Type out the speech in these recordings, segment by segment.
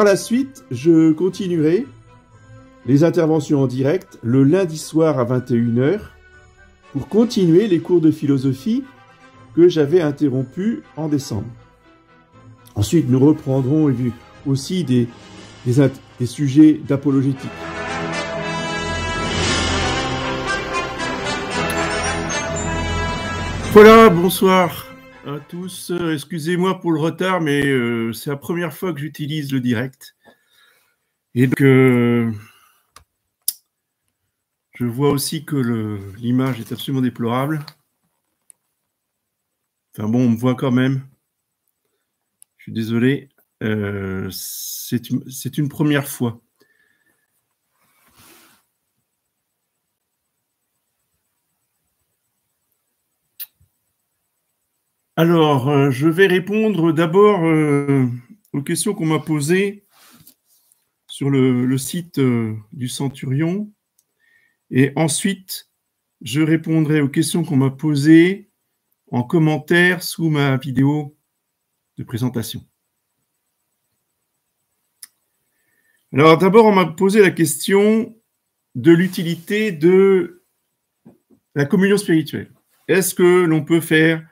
Par la suite, je continuerai les interventions en direct le lundi soir à 21 h pour continuer les cours de philosophie que j'avais interrompus en décembre. Ensuite, nous reprendrons aussi des sujets d'apologétique. Voilà, bonsoir à tous. Excusez-moi pour le retard, mais c'est la première fois que j'utilise le direct. Et donc, je vois aussi que l'image est absolument déplorable. Enfin bon, on me voit quand même. Je suis désolé. C'est une première fois. Alors, je vais répondre d'abord aux questions qu'on m'a posées sur le site du Centurion. Et ensuite, je répondrai aux questions qu'on m'a posées en commentaire sous ma vidéo de présentation. Alors, d'abord, on m'a posé la question de l'utilité de la communion spirituelle. Est-ce que l'on peut faire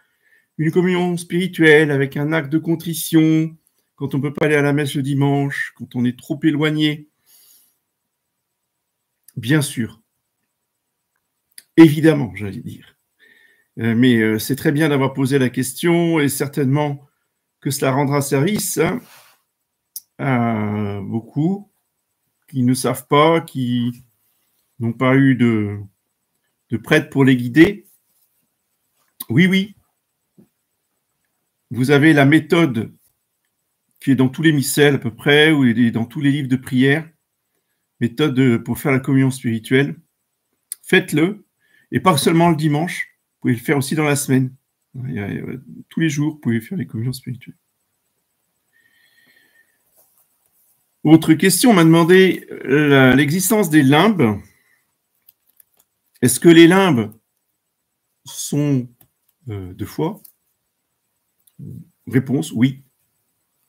une communion spirituelle avec un acte de contrition quand on ne peut pas aller à la messe le dimanche, quand on est trop éloigné? Bien sûr. Évidemment, j'allais dire. Mais c'est très bien d'avoir posé la question et certainement que cela rendra service à beaucoup qui ne savent pas, qui n'ont pas eu de prêtre pour les guider. Oui. Vous avez la méthode qui est dans tous les missels à peu près, ou dans tous les livres de prière, méthode pour faire la communion spirituelle. Faites-le, et pas seulement le dimanche, vous pouvez le faire aussi dans la semaine. Tous les jours, vous pouvez faire les communions spirituelles. Autre question, on m'a demandé l'existence des limbes. Est-ce que les limbes sont de foi? Réponse, oui.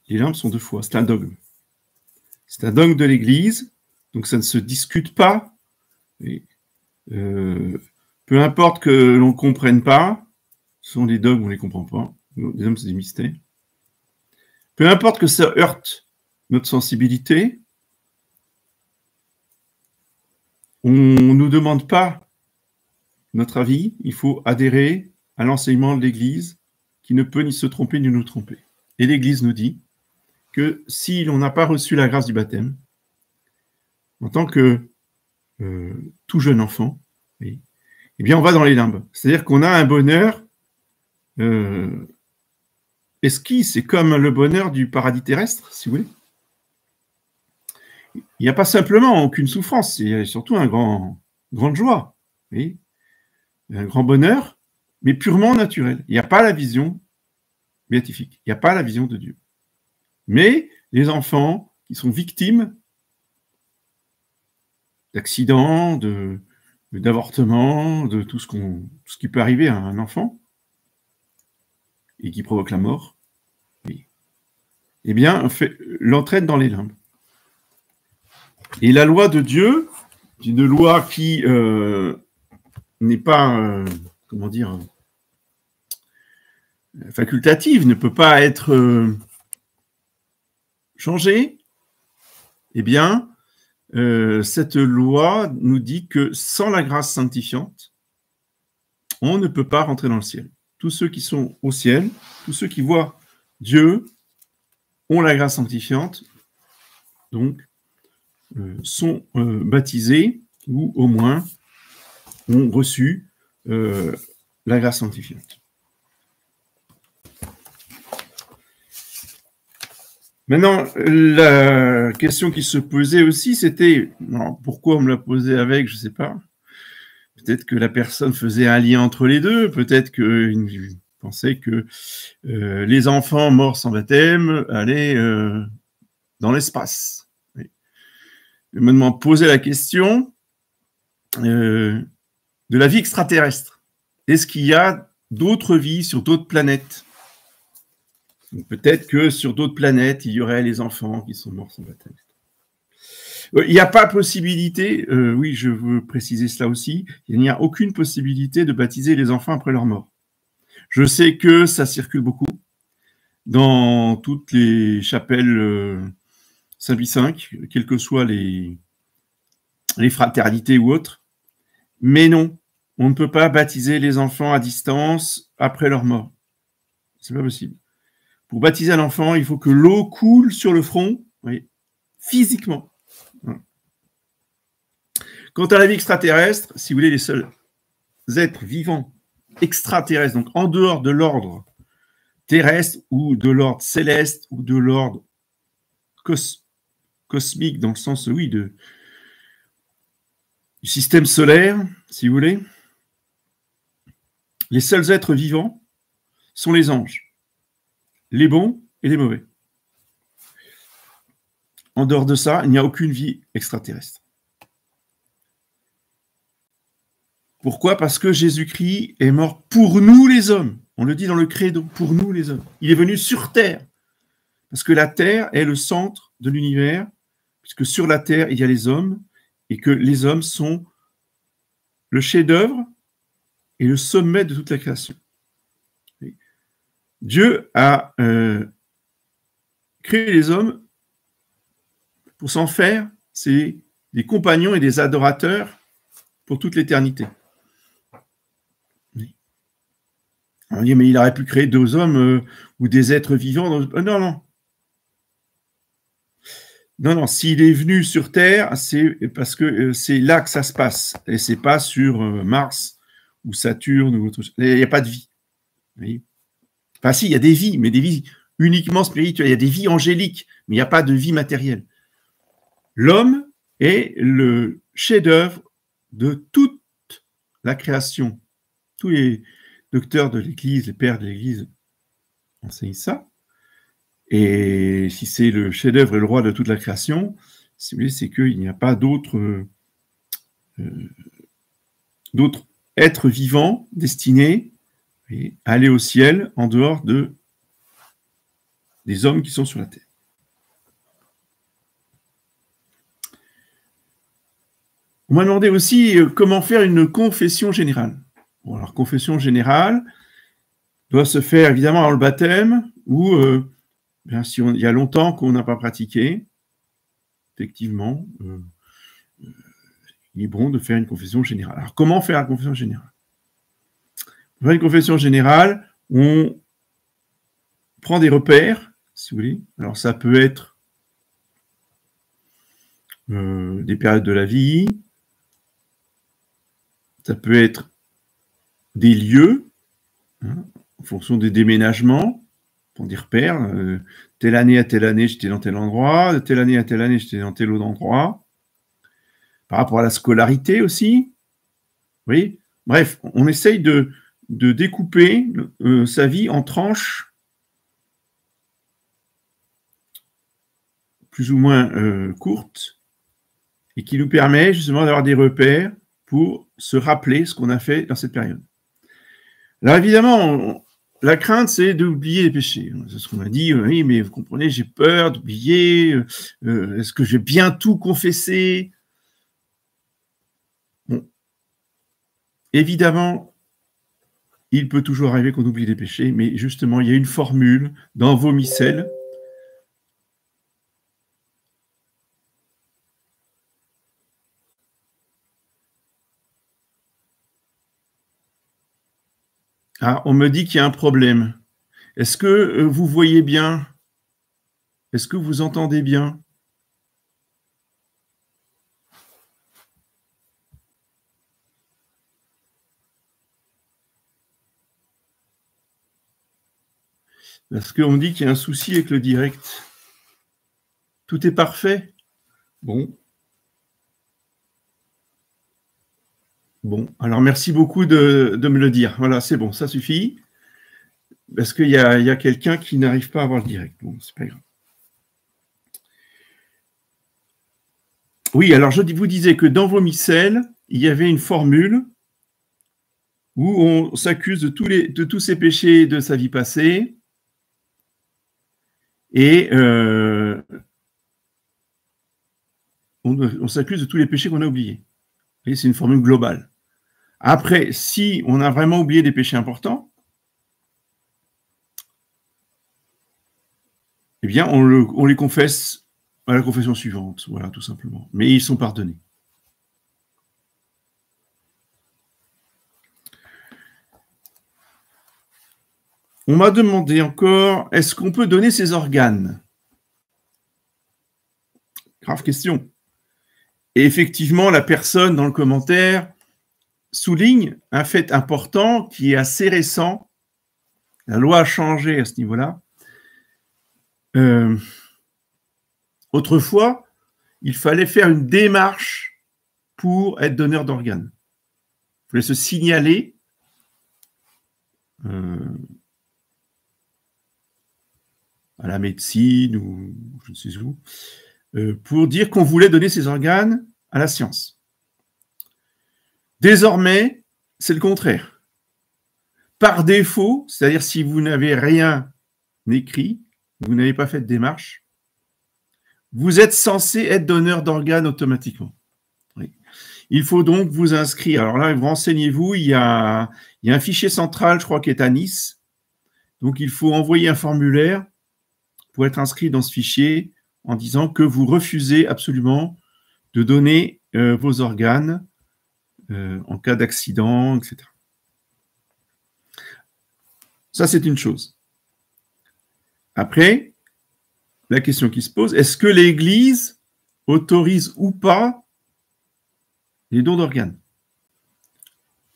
Les limbes sont de foi, c'est un dogme. C'est un dogme de l'Église, donc ça ne se discute pas. Et, peu importe que l'on ne comprenne pas, ce sont des dogmes, on ne les comprend pas. Les dogmes, c'est des mystères. Peu importe que ça heurte notre sensibilité, on ne nous demande pas notre avis, il faut adhérer à l'enseignement de l'Église qui ne peut ni se tromper ni nous tromper. Et l'Église nous dit que si l'on n'a pas reçu la grâce du baptême, en tant que tout jeune enfant, eh bien on va dans les limbes. C'est-à-dire qu'on a un bonheur esquisse, c'est comme le bonheur du paradis terrestre, si vous voulez. Il n'y a pas simplement aucune souffrance, il y a surtout grande joie, oui, un grand bonheur, mais purement naturel. Il n'y a pas la vision béatifique, il n'y a pas la vision de Dieu. Mais les enfants qui sont victimes d'accidents, d'avortements, de tout ce qui peut arriver à un enfant et qui provoque la mort, oui, eh bien, l'entraîne dans les limbes. Et la loi de Dieu, une loi qui n'est pas, facultative, ne peut pas être changée, eh bien, cette loi nous dit que sans la grâce sanctifiante, on ne peut pas rentrer dans le ciel. Tous ceux qui sont au ciel, tous ceux qui voient Dieu, ont la grâce sanctifiante, donc sont baptisés ou au moins ont reçu la grâce sanctifiante. Maintenant, la question qui se posait aussi, c'était, pourquoi on me l'a posé avec, je ne sais pas. Peut-être que la personne faisait un lien entre les deux, peut-être qu'il pensait que les enfants morts sans baptême allaient dans l'espace. Je me posais la question de la vie extraterrestre. Est-ce qu'il y a d'autres vies sur d'autres planètes? Peut-être que sur d'autres planètes, il y aurait les enfants qui sont morts sans baptême. Il n'y a pas possibilité, oui, je veux préciser cela aussi, il n'y a aucune possibilité de baptiser les enfants après leur mort. Je sais que ça circule beaucoup dans toutes les chapelles Saint-Pie V, quelles que soient les fraternités ou autres. Mais non, on ne peut pas baptiser les enfants à distance après leur mort. C'est pas possible. Pour baptiser un enfant, il faut que l'eau coule sur le front, oui, physiquement. Quant à la vie extraterrestre, si vous voulez, les seuls êtres vivants extraterrestres, donc en dehors de l'ordre terrestre ou de l'ordre céleste ou de l'ordre cosmique, dans le sens, oui, du système solaire, si vous voulez, les seuls êtres vivants sont les anges, les bons et les mauvais. En dehors de ça, il n'y a aucune vie extraterrestre. Pourquoi? Parce que Jésus-Christ est mort pour nous les hommes. On le dit dans le credo, pour nous les hommes. Il est venu sur Terre. Parce que la Terre est le centre de l'univers, puisque sur la Terre, il y a les hommes, et que les hommes sont le chef-d'œuvre et le sommet de toute la création. Dieu a créé les hommes pour s'en faire des compagnons et des adorateurs pour toute l'éternité. On dit, mais il aurait pu créer deux hommes ou des êtres vivants. Non, non. Non, non. S'il est venu sur Terre, c'est parce que c'est là que ça se passe. Et c'est pas sur Mars ou Saturne ou autre chose. Il n'y a pas de vie. Vous voyez? Enfin, si, il y a des vies, mais des vies uniquement spirituelles. Il y a des vies angéliques, mais il n'y a pas de vie matérielle. L'homme est le chef-d'œuvre de toute la création. Tous les docteurs de l'Église, les pères de l'Église enseignent ça. Et si c'est le chef-d'œuvre et le roi de toute la création, si vous voulez, c'est qu'il n'y a pas d'autres êtres vivants destinés à aller au ciel en dehors des hommes qui sont sur la terre. On m'a demandé aussi comment faire une confession générale. Bon, alors, confession générale doit se faire évidemment avant le baptême ou bien, si il y a longtemps qu'on n'a pas pratiqué, effectivement, il est bon de faire une confession générale. Alors, comment faire la confession générale? Pour faire une confession générale, on prend des repères, si vous voulez. Alors, ça peut être des périodes de la vie, ça peut être des lieux, hein, en fonction des déménagements, pour des repères. Telle année à telle année, j'étais dans tel endroit, de telle année à telle année, j'étais dans tel autre endroit. Par rapport à la scolarité aussi. Vous voyez? Bref, on essaye de découper sa vie en tranches plus ou moins courtes et qui nous permet justement d'avoir des repères pour se rappeler ce qu'on a fait dans cette période. Alors évidemment, la crainte, c'est d'oublier les péchés. C'est ce qu'on m'a dit, oui, mais vous comprenez, j'ai peur d'oublier, est-ce que j'ai bien tout confessé? Bon. Évidemment, il peut toujours arriver qu'on oublie des péchés, mais justement, il y a une formule dans vos missels. Ah, on me dit qu'il y a un problème. Est-ce que vous voyez bien? Est-ce que vous entendez bien? Parce qu'on me dit qu'il y a un souci avec le direct. Tout est parfait? Bon. Bon, alors merci beaucoup de me le dire. Voilà, c'est bon, ça suffit. Parce qu'il y a quelqu'un qui n'arrive pas à avoir le direct. Bon, c'est pas grave. Oui, alors je vous disais que dans vos missels, il y avait une formule où on s'accuse de tous ces péchés de sa vie passée. Et on s'accuse de tous les péchés qu'on a oubliés. Et c'est une formule globale. Après, si on a vraiment oublié des péchés importants, eh bien, on les confesse à la confession suivante, voilà, tout simplement. Mais ils sont pardonnés. On m'a demandé encore, est-ce qu'on peut donner ses organes? Grave question. Et effectivement, la personne dans le commentaire souligne un fait important qui est assez récent. La loi a changé à ce niveau-là. Autrefois, il fallait faire une démarche pour être donneur d'organes. Il fallait se signaler à la médecine ou je ne sais où, pour dire qu'on voulait donner ses organes à la science. Désormais, c'est le contraire. Par défaut, c'est-à-dire si vous n'avez rien écrit, vous n'avez pas fait de démarche, vous êtes censé être donneur d'organes automatiquement. Oui. Il faut donc vous inscrire. Alors là, renseignez-vous, il y a un fichier central, je crois, qui est à Nice. Donc, il faut envoyer un formulaire pour être inscrit dans ce fichier en disant que vous refusez absolument de donner vos organes en cas d'accident, etc. Ça, c'est une chose. Après, la question qui se pose, est-ce que l'Église autorise ou pas les dons d'organes?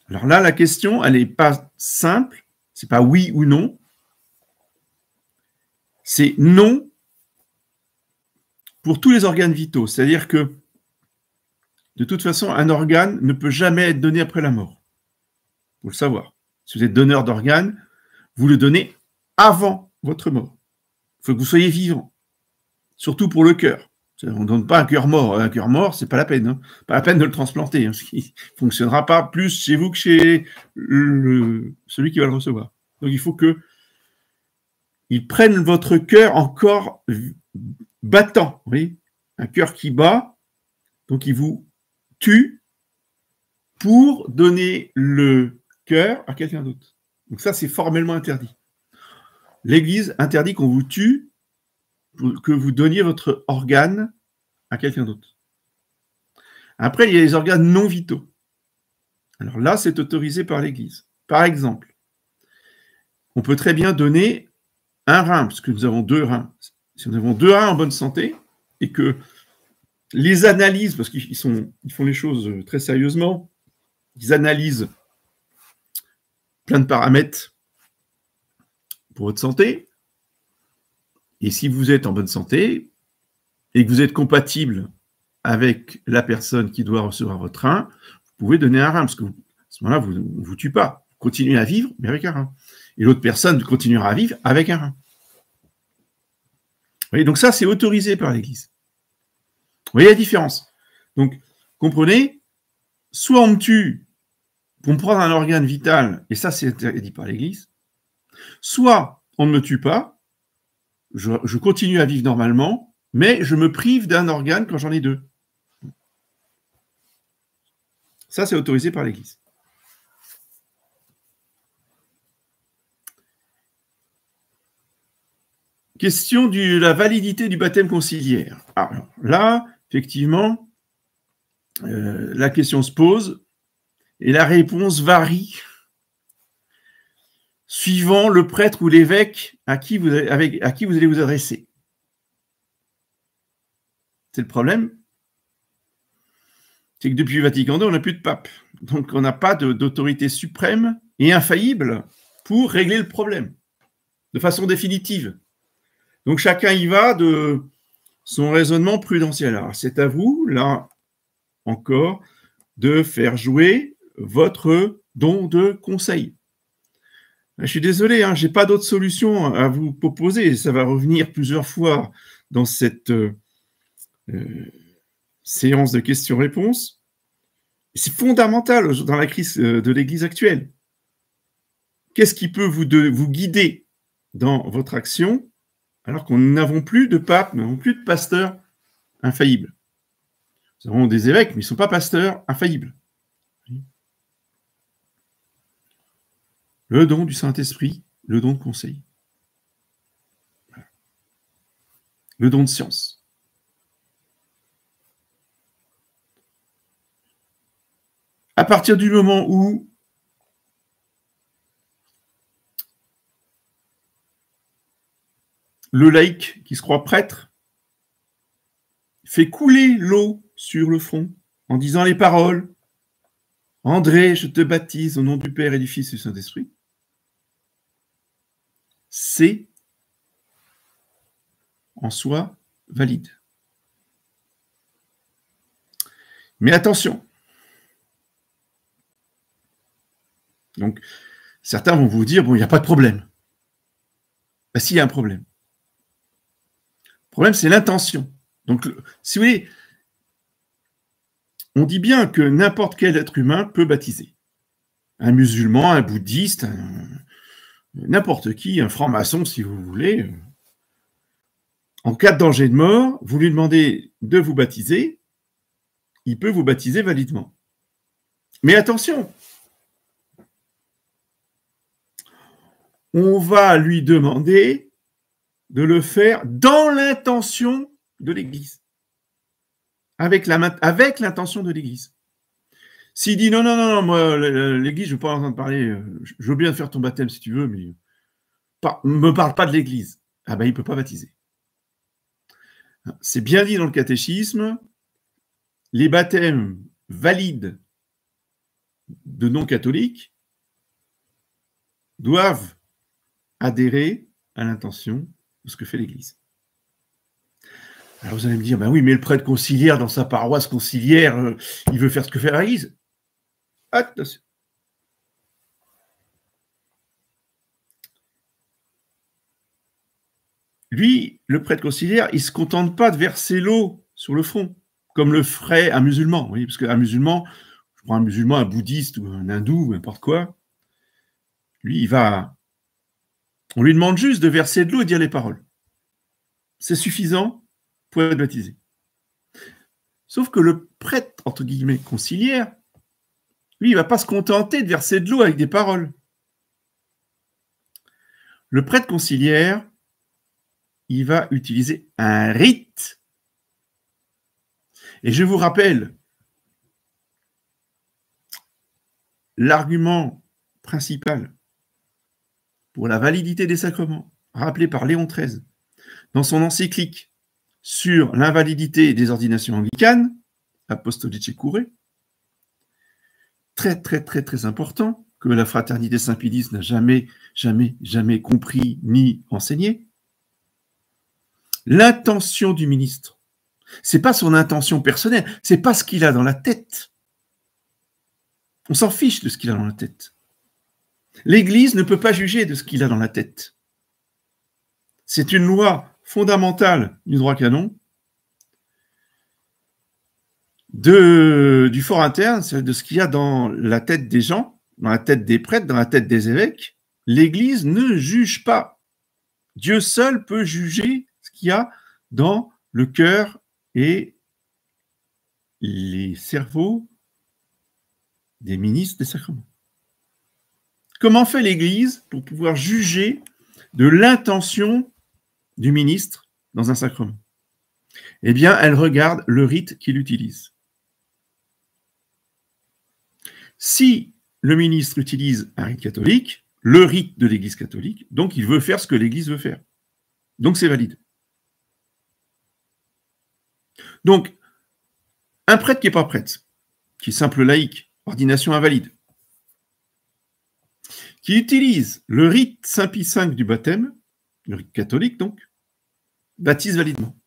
Alors là, la question, elle n'est pas simple, c'est pas oui ou non, c'est non pour tous les organes vitaux. C'est-à-dire que, de toute façon, un organe ne peut jamais être donné après la mort. Il faut le savoir. Si vous êtes donneur d'organes, vous le donnez avant votre mort. Il faut que vous soyez vivant. Surtout pour le cœur. On ne donne pas un cœur mort. Un cœur mort, c'est pas la peine. Hein. Pas la peine de le transplanter. Hein. Il ne fonctionnera pas plus chez vous que chez celui qui va le recevoir. Donc il faut que ils prennent votre cœur encore battant. Vous voyez, un cœur qui bat, donc ils vous tuent pour donner le cœur à quelqu'un d'autre. Donc ça, c'est formellement interdit. L'Église interdit qu'on vous tue pour que vous donniez votre organe à quelqu'un d'autre. Après, il y a les organes non vitaux. Alors là, c'est autorisé par l'Église. Par exemple, on peut très bien donner un rein, parce que nous avons 2 reins. Si nous avons 2 reins en bonne santé, et que les analyses, parce qu'ils font les choses très sérieusement, ils analysent plein de paramètres pour votre santé, et si vous êtes en bonne santé, et que vous êtes compatible avec la personne qui doit recevoir votre rein, vous pouvez donner un rein, parce que à ce moment-là, vous ne vous tuez pas. Vous continuez à vivre, mais avec un rein. Et l'autre personne continuera à vivre avec un rein. Vous voyez, donc ça, c'est autorisé par l'Église. Vous voyez la différence? Donc, comprenez, soit on me tue pour me prendre un organe vital, et ça, c'est interdit par l'Église, soit on ne me tue pas, je continue à vivre normalement, mais je me prive d'un organe quand j'en ai 2. Ça, c'est autorisé par l'Église. Question de la validité du baptême conciliaire. Alors là, effectivement, la question se pose et la réponse varie suivant le prêtre ou l'évêque à qui vous allez vous adresser. C'est le problème. C'est que depuis Vatican II, on n'a plus de pape. Donc, on n'a pas d'autorité suprême et infaillible pour régler le problème de façon définitive. Donc, chacun y va de son raisonnement prudentiel. Alors, c'est à vous, là encore, de faire jouer votre don de conseil. Je suis désolé, hein, je n'ai pas d'autre solution à vous proposer. Ça va revenir plusieurs fois dans cette séance de questions-réponses. C'est fondamental dans la crise de l'Église actuelle. Qu'est-ce qui peut vous guider dans votre action? Alors qu'on n'avons plus de papes, nous n'avons plus de pasteurs infaillibles. Nous avons des évêques, mais ils ne sont pas pasteurs infaillibles. Le don du Saint-Esprit, le don de conseil. Le don de science. À partir du moment où le laïc qui se croit prêtre fait couler l'eau sur le front en disant les paroles « André, je te baptise au nom du Père et du Fils et du Saint-Esprit », c'est en soi valide. Mais attention. Donc, certains vont vous dire, bon, il n'y a pas de problème. Ben, si, il y a un problème. Le problème, c'est l'intention. Donc, si vous voulez, on dit bien que n'importe quel être humain peut baptiser. Un musulman, un bouddhiste, n'importe qui, un franc-maçon, si vous voulez. En cas de danger de mort, vous lui demandez de vous baptiser, il peut vous baptiser validement. Mais attention, on va lui demander de le faire dans l'intention de l'Église, avec l'intention de l'Église. S'il dit non, moi, l'Église, je ne veux pas entendre parler, je veux bien faire ton baptême si tu veux, mais ne me parle pas de l'Église. Ah ben, il ne peut pas baptiser. C'est bien dit dans le catéchisme, les baptêmes valides de non-catholiques doivent adhérer à l'intention de ce que fait l'Église. Alors vous allez me dire, ben oui, mais le prêtre conciliaire dans sa paroisse conciliaire, il veut faire ce que fait l'Église. Attention. Lui, le prêtre conciliaire, il ne se contente pas de verser l'eau sur le front, comme le ferait un musulman. Oui, parce qu'un musulman, je prends un musulman, un bouddhiste ou un hindou, n'importe quoi, lui, on lui demande juste de verser de l'eau et dire les paroles. C'est suffisant pour être baptisé. Sauf que le prêtre, entre guillemets, conciliaire, lui, il ne va pas se contenter de verser de l'eau avec des paroles. Le prêtre conciliaire, il va utiliser un rite. Et je vous rappelle l'argument principal pour la validité des sacrements, rappelé par Léon XIII dans son encyclique sur l'invalidité des ordinations anglicanes, Apostolice Curae, très important, que la fraternité Saint-Pédis n'a jamais compris ni enseigné. L'intention du ministre, c'est pas son intention personnelle, c'est pas ce qu'il a dans la tête. On s'en fiche de ce qu'il a dans la tête. L'Église ne peut pas juger de ce qu'il a dans la tête. C'est une loi fondamentale du droit canon, du fort interne, c'est de ce qu'il y a dans la tête des gens, dans la tête des prêtres, dans la tête des évêques. L'Église ne juge pas. Dieu seul peut juger ce qu'il y a dans le cœur et les cerveaux des ministres des sacrements. Comment fait l'Église pour pouvoir juger de l'intention du ministre dans un sacrement? Eh bien, elle regarde le rite qu'il utilise. Si le ministre utilise un rite catholique, le rite de l'Église catholique, donc il veut faire ce que l'Église veut faire. Donc c'est valide. Donc, un prêtre qui n'est pas prêtre, qui est simple laïc, ordination invalide, qui utilise le rite Saint Pie V du baptême, le rite catholique donc, baptise validement.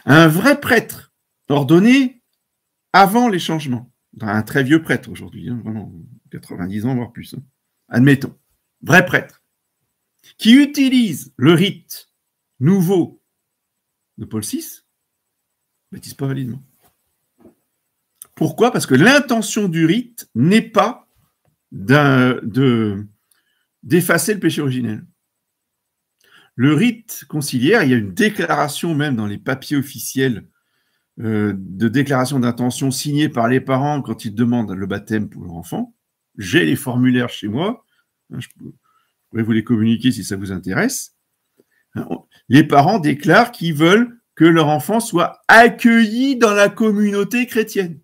Un vrai prêtre ordonné avant les changements, un très vieux prêtre aujourd'hui, vraiment 90 ans voire plus, admettons, vrai prêtre, qui utilise le rite nouveau de Paul VI, baptise pas validement. Pourquoi? Parce que l'intention du rite n'est pas d'effacer le péché originel. le rite conciliaire, il y a une déclaration même dans les papiers officiels de déclaration d'intention signée par les parents quand ils demandent le baptême pour leur enfant. J'ai les formulaires chez moi. Je pourrais vous les communiquer si ça vous intéresse. Les parents déclarent qu'ils veulent que leur enfant soit accueilli dans la communauté chrétienne.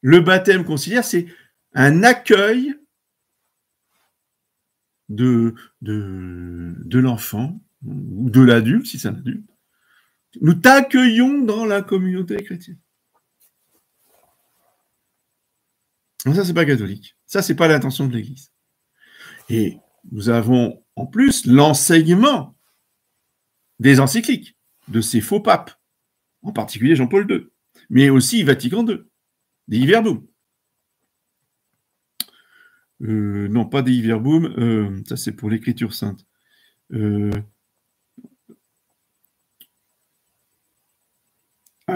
Le baptême conciliaire, c'est un accueil de l'enfant ou de l'adulte, si c'est un adulte. Nous t'accueillons dans la communauté chrétienne. Donc ça, c'est pas catholique. Ça, c'est pas l'intention de l'Église. Et nous avons en plus l'enseignement des encycliques de ces faux papes, en particulier Jean-Paul II, mais aussi Vatican II, des Verbum. Non, pas des Verbum, ça c'est pour l'écriture sainte.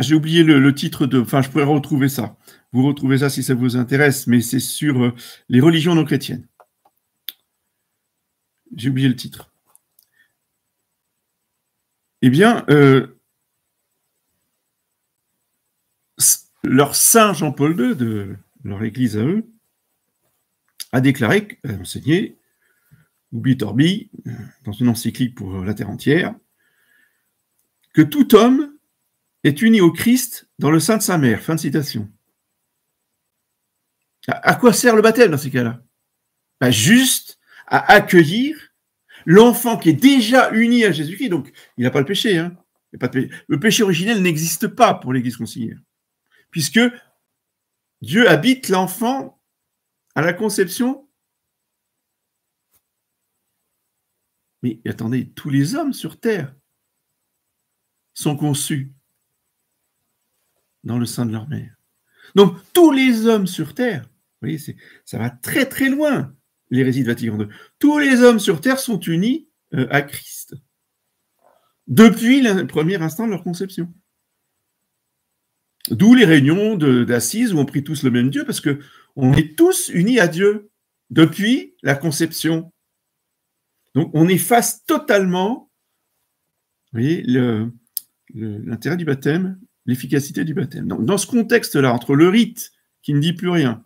J'ai oublié le titre de... Enfin, je pourrais retrouver ça. Vous retrouvez ça si ça vous intéresse, mais c'est sur les religions non chrétiennes. J'ai oublié le titre. Eh bien, leur saint Jean-Paul II, de leur église à eux, a déclaré, a enseigné, Ubi Torbi, dans une encyclique pour la terre entière, que tout homme est uni au Christ dans le sein de sa mère. Fin de citation. À quoi sert le baptême dans ces cas-là? Juste à accueillir l'enfant qui est déjà uni à Jésus-Christ. Donc, il n'a pas le péché. Hein. Il n'a pas de péché. Le péché originel n'existe pas pour l'Église conciliaire, puisque Dieu habite l'enfant à la conception. Mais attendez, tous les hommes sur terre sont conçus dans le sein de leur mère. Donc, tous les hommes sur terre, vous voyez, ça va très très loin, l'hérésie de Vatican II. Tous les hommes sur terre sont unis à Christ depuis le premier instant de leur conception. D'où les réunions d'Assises où on prie tous le même Dieu, parce qu'on est tous unis à Dieu depuis la conception. Donc, on efface totalement, vous voyez, l'intérêt du baptême, l'efficacité du baptême. Donc, dans ce contexte-là, entre le rite qui ne dit plus rien,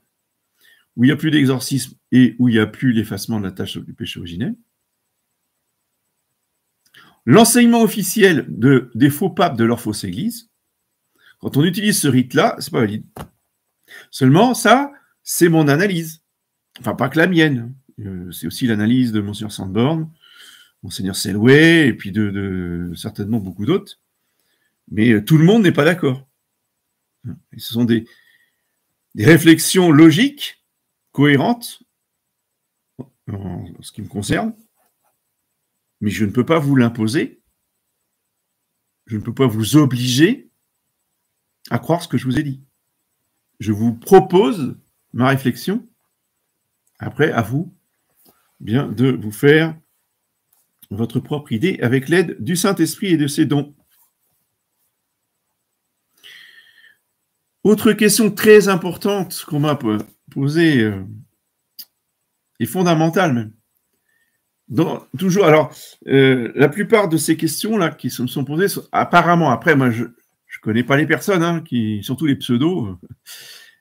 où il n'y a plus d'exorcisme et où il n'y a plus l'effacement de la tâche du péché originel, l'enseignement officiel des faux papes de leur fausse église, quand on utilise ce rite-là, c'est pas valide. Seulement, ça, c'est mon analyse. Enfin, pas que la mienne. C'est aussi l'analyse de Monseigneur Sandborn, Monseigneur Selway, et puis de certainement beaucoup d'autres. Mais tout le monde n'est pas d'accord. Et ce sont des réflexions logiques, cohérentes, en ce qui me concerne, mais je ne peux pas vous l'imposer, je ne peux pas vous obliger à croire ce que je vous ai dit. Je vous propose ma réflexion, après, à vous, bien, de vous faire votre propre idée avec l'aide du Saint-Esprit et de ses dons. Autre question très importante qu'on m'a posée, et fondamentale même. Toujours, alors, la plupart de ces questions-là qui se me sont posées, apparemment, après, moi, je ne connais pas les personnes, hein, surtout les pseudos,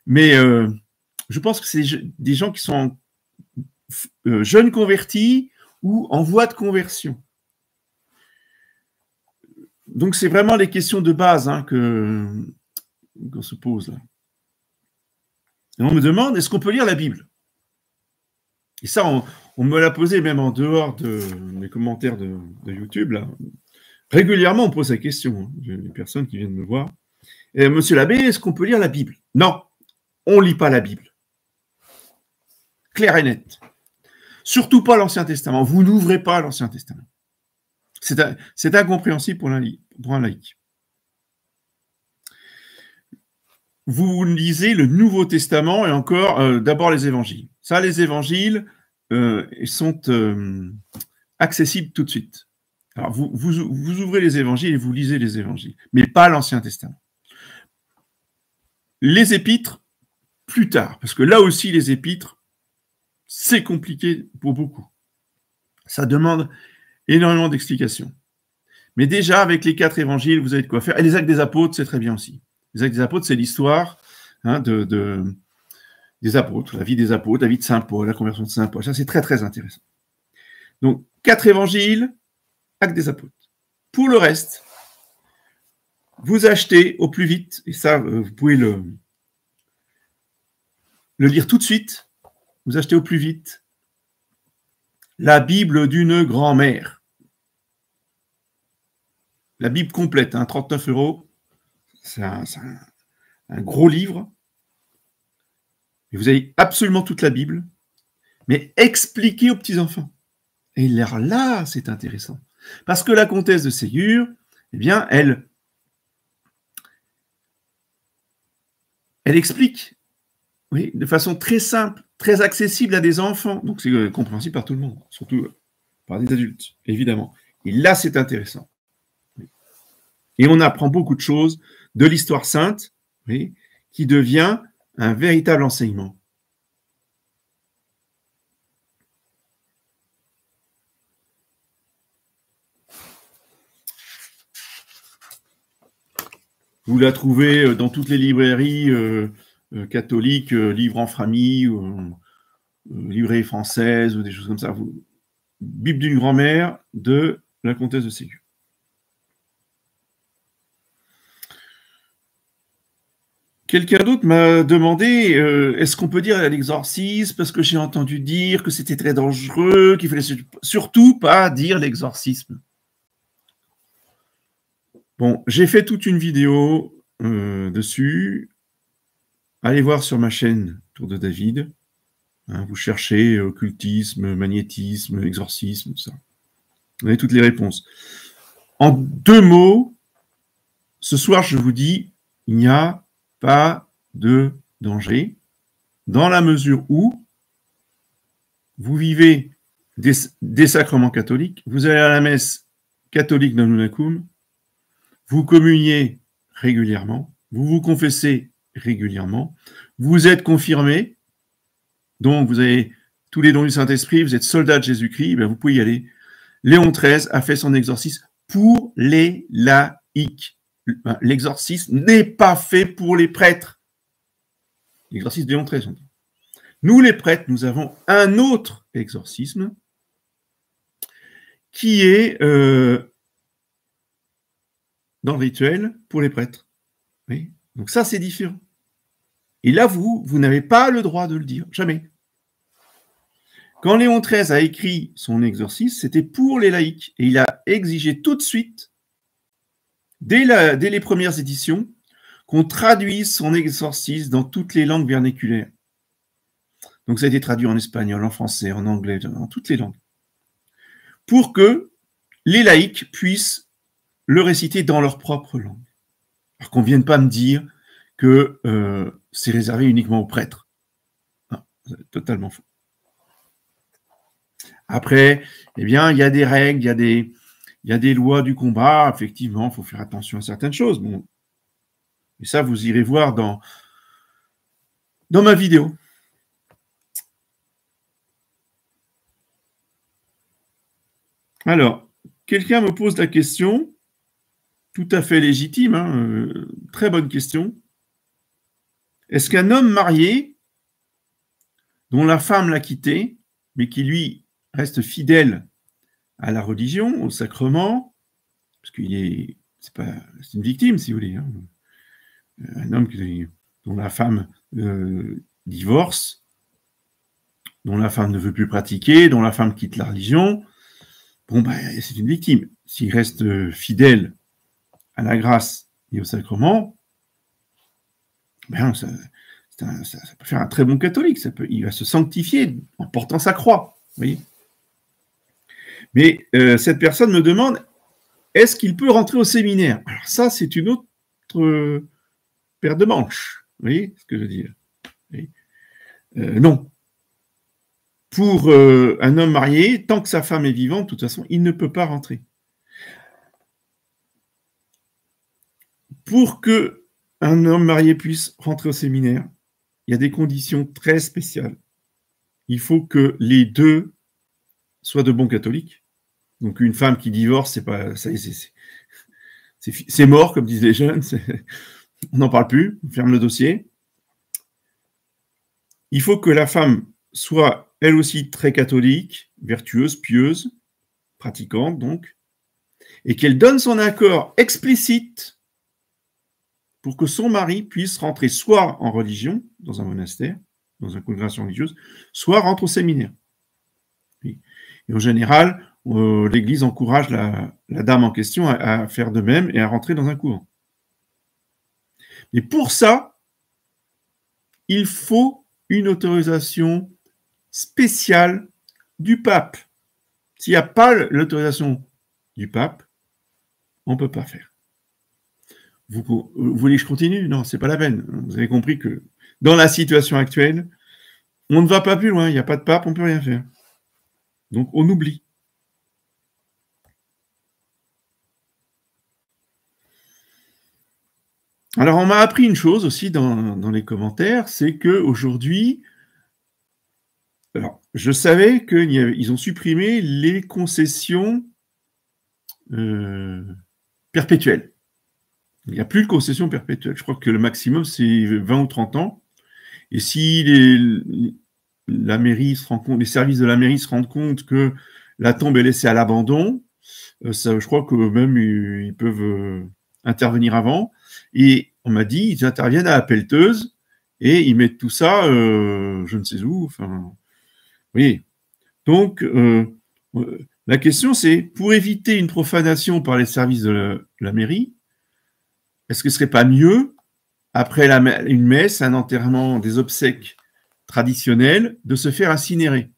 mais je pense que c'est des gens qui sont jeunes convertis ou en voie de conversion. Donc, c'est vraiment les questions de base hein, qu'on se pose là. Et on me demande, est-ce qu'on peut lire la Bible? Et ça, on me l'a posé même en dehors de mes commentaires de YouTube. Là. Régulièrement, on pose la question. Hein. J'ai des personnes qui viennent me voir. Et, Monsieur l'abbé, est-ce qu'on peut lire la Bible? Non, on ne lit pas la Bible. Clair et net. Surtout pas l'Ancien Testament. Vous n'ouvrez pas l'Ancien Testament. C'est incompréhensible pour un laïc. Vous lisez le Nouveau Testament et encore d'abord les évangiles. Ça, les évangiles sont accessibles tout de suite. Alors, vous ouvrez les évangiles et vous lisez les évangiles, mais pas l'Ancien Testament. Les épîtres, plus tard, parce que là aussi, les épîtres, c'est compliqué pour beaucoup. Ça demande énormément d'explications. Mais déjà, avec les 4 évangiles, vous avez de quoi faire. Et les actes des apôtres, c'est très bien aussi. Les actes des apôtres, c'est l'histoire des apôtres, la vie des apôtres, la vie de Saint Paul, la conversion de Saint Paul. Ça, c'est très, très intéressant. Donc, 4 évangiles, actes des apôtres. Pour le reste, vous achetez au plus vite, et ça, vous pouvez le lire tout de suite, vous achetez au plus vite la Bible d'une grand-mère. La Bible complète, 39 €. C'est un gros livre. Et vous avez absolument toute la Bible, mais expliquée aux petits-enfants. Et là, c'est intéressant. Parce que la comtesse de Ségur, eh bien, elle explique, oui, de façon très simple, très accessible à des enfants. Donc, c'est compréhensible par tout le monde, surtout par des adultes, évidemment. Et là, c'est intéressant. Et on apprend beaucoup de choses de l'histoire sainte, oui, qui devient un véritable enseignement. Vous la trouvez dans toutes les librairies catholiques, livres en famille, librairies françaises, ou des choses comme ça. Bible d'une grand-mère de la comtesse de Ségur. Quelqu'un d'autre m'a demandé est-ce qu'on peut dire à l'exorcisme parce que j'ai entendu dire que c'était très dangereux, qu'il fallait surtout pas dire l'exorcisme. Bon, j'ai fait toute une vidéo dessus. Allez voir sur ma chaîne Tour de David. Hein, vous cherchez occultisme, magnétisme, exorcisme, tout ça. Vous avez toutes les réponses. En 2 mots, ce soir, je vous dis, il n'y a pas de danger dans la mesure où vous vivez des sacrements catholiques, vous allez à la messe catholique d'Annunacum, vous communiez régulièrement, vous vous confessez régulièrement, vous êtes confirmé, donc vous avez tous les dons du Saint-Esprit, vous êtes soldat de Jésus-Christ, ben vous pouvez y aller. Léon XIII a fait son exorcisme pour les laïcs. L'exorcisme n'est pas fait pour les prêtres. L'exorcisme de Léon XIII. Nous, les prêtres, nous avons un autre exorcisme qui est dans le rituel pour les prêtres. Oui. Donc ça, c'est différent. Et là, vous n'avez pas le droit de le dire, jamais. Quand Léon XIII a écrit son exorcisme, c'était pour les laïcs. Et il a exigé tout de suite, dès les premières éditions, qu'on traduise son exorcisme dans toutes les langues vernaculaires. Donc ça a été traduit en espagnol, en français, en anglais, dans toutes les langues. Pour que les laïcs puissent le réciter dans leur propre langue. Alors qu'on ne vienne pas me dire que c'est réservé uniquement aux prêtres. Non, c'est totalement faux. Après, eh bien, il y a des règles, il y a des lois du combat. Effectivement, il faut faire attention à certaines choses. Bon, et ça, vous irez voir dans ma vidéo. Alors, quelqu'un me pose la question, tout à fait légitime, hein, très bonne question. Est-ce qu'un homme marié, dont la femme l'a quitté, mais qui lui reste fidèle à la religion, au sacrement, parce c'est une victime, si vous voulez, hein, un homme dont la femme divorce, dont la femme ne veut plus pratiquer, dont la femme quitte la religion, bon, ben, c'est une victime. S'il reste fidèle à la grâce et au sacrement, ben, ça peut faire un très bon catholique. Il va se sanctifier en portant sa croix. Vous voyez. Mais cette personne me demande, est-ce qu'il peut rentrer au séminaire? Alors ça, c'est une autre paire de manches. Vous voyez ce que je veux dire? Non. Pour un homme marié, tant que sa femme est vivante, de toute façon, il ne peut pas rentrer. Pour que un homme marié puisse rentrer au séminaire, il y a des conditions très spéciales. Il faut que les deux soient de bons catholiques. Donc une femme qui divorce, c'est pas, c'est mort, comme disent les jeunes. On n'en parle plus, on ferme le dossier. Il faut que la femme soit elle aussi très catholique, vertueuse, pieuse, pratiquante donc, et qu'elle donne son accord explicite pour que son mari puisse rentrer soit en religion, dans un monastère, dans une congrégation religieuse, soit rentre au séminaire. Et en général, l'Église encourage la dame en question à faire de même et à rentrer dans un couvent. Mais pour ça, il faut une autorisation spéciale du pape. S'il n'y a pas l'autorisation du pape, on ne peut pas faire. Vous voulez que je continue? Non, ce n'est pas la peine. Vous avez compris que dans la situation actuelle, on ne va pas plus loin. Il n'y a pas de pape, on ne peut rien faire. Donc, on oublie. Alors, on m'a appris une chose aussi dans les commentaires, c'est qu'aujourd'hui, alors, je savais qu'ils ont supprimé les concessions perpétuelles. Il n'y a plus de concession perpétuelle. Je crois que le maximum, c'est 20 ou 30 ans. Et si la mairie se rend compte, les services de la mairie se rendent compte que la tombe est laissée à l'abandon, je crois que même ils peuvent intervenir avant. Et on m'a dit, ils interviennent à la pelleteuse et ils mettent tout ça, je ne sais où. Enfin, oui. Donc, la question, c'est, pour éviter une profanation par les services de la mairie, est-ce que ce serait pas mieux, après une messe, un enterrement, des obsèques traditionnelles, de se faire incinérer?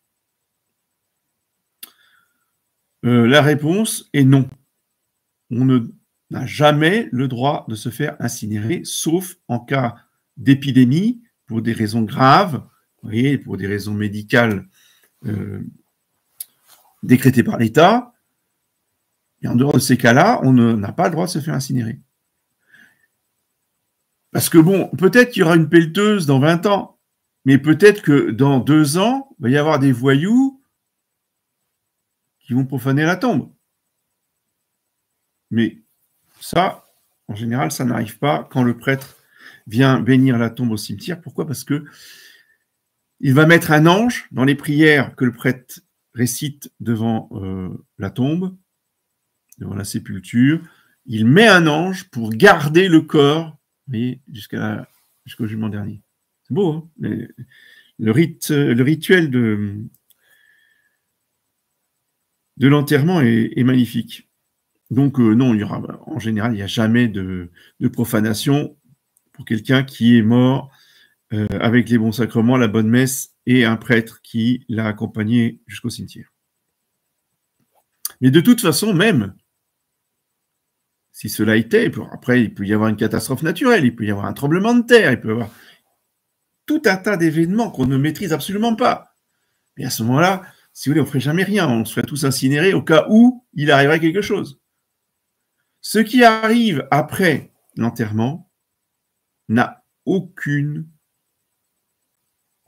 La réponse est non. On n'a jamais le droit de se faire incinérer, sauf en cas d'épidémie, pour des raisons graves, vous voyez, pour des raisons médicales décrétées par l'État. Et en dehors de ces cas-là, on n'a pas le droit de se faire incinérer. Parce que bon, peut-être qu'il y aura une pelleteuse dans 20 ans, mais peut-être que dans 2 ans, il va y avoir des voyous qui vont profaner la tombe. Mais ça, en général, ça n'arrive pas quand le prêtre vient bénir la tombe au cimetière. Pourquoi? Parce que il va mettre un ange dans les prières que le prêtre récite devant la tombe, devant la sépulture. Il met un ange pour garder le corps, jusqu'au jugement dernier. C'est beau, hein? Le rituel de l'enterrement est magnifique. Donc non, en général, il n'y a jamais de profanation pour quelqu'un qui est mort avec les bons sacrements, la bonne messe et un prêtre qui l'a accompagné jusqu'au cimetière. Mais de toute façon, même si cela était, après il peut y avoir une catastrophe naturelle, il peut y avoir un tremblement de terre, il peut y avoir tout un tas d'événements qu'on ne maîtrise absolument pas. Et à ce moment-là, si vous voulez, on ne ferait jamais rien, on serait tous incinérés au cas où il arriverait quelque chose. Ce qui arrive après l'enterrement n'a aucune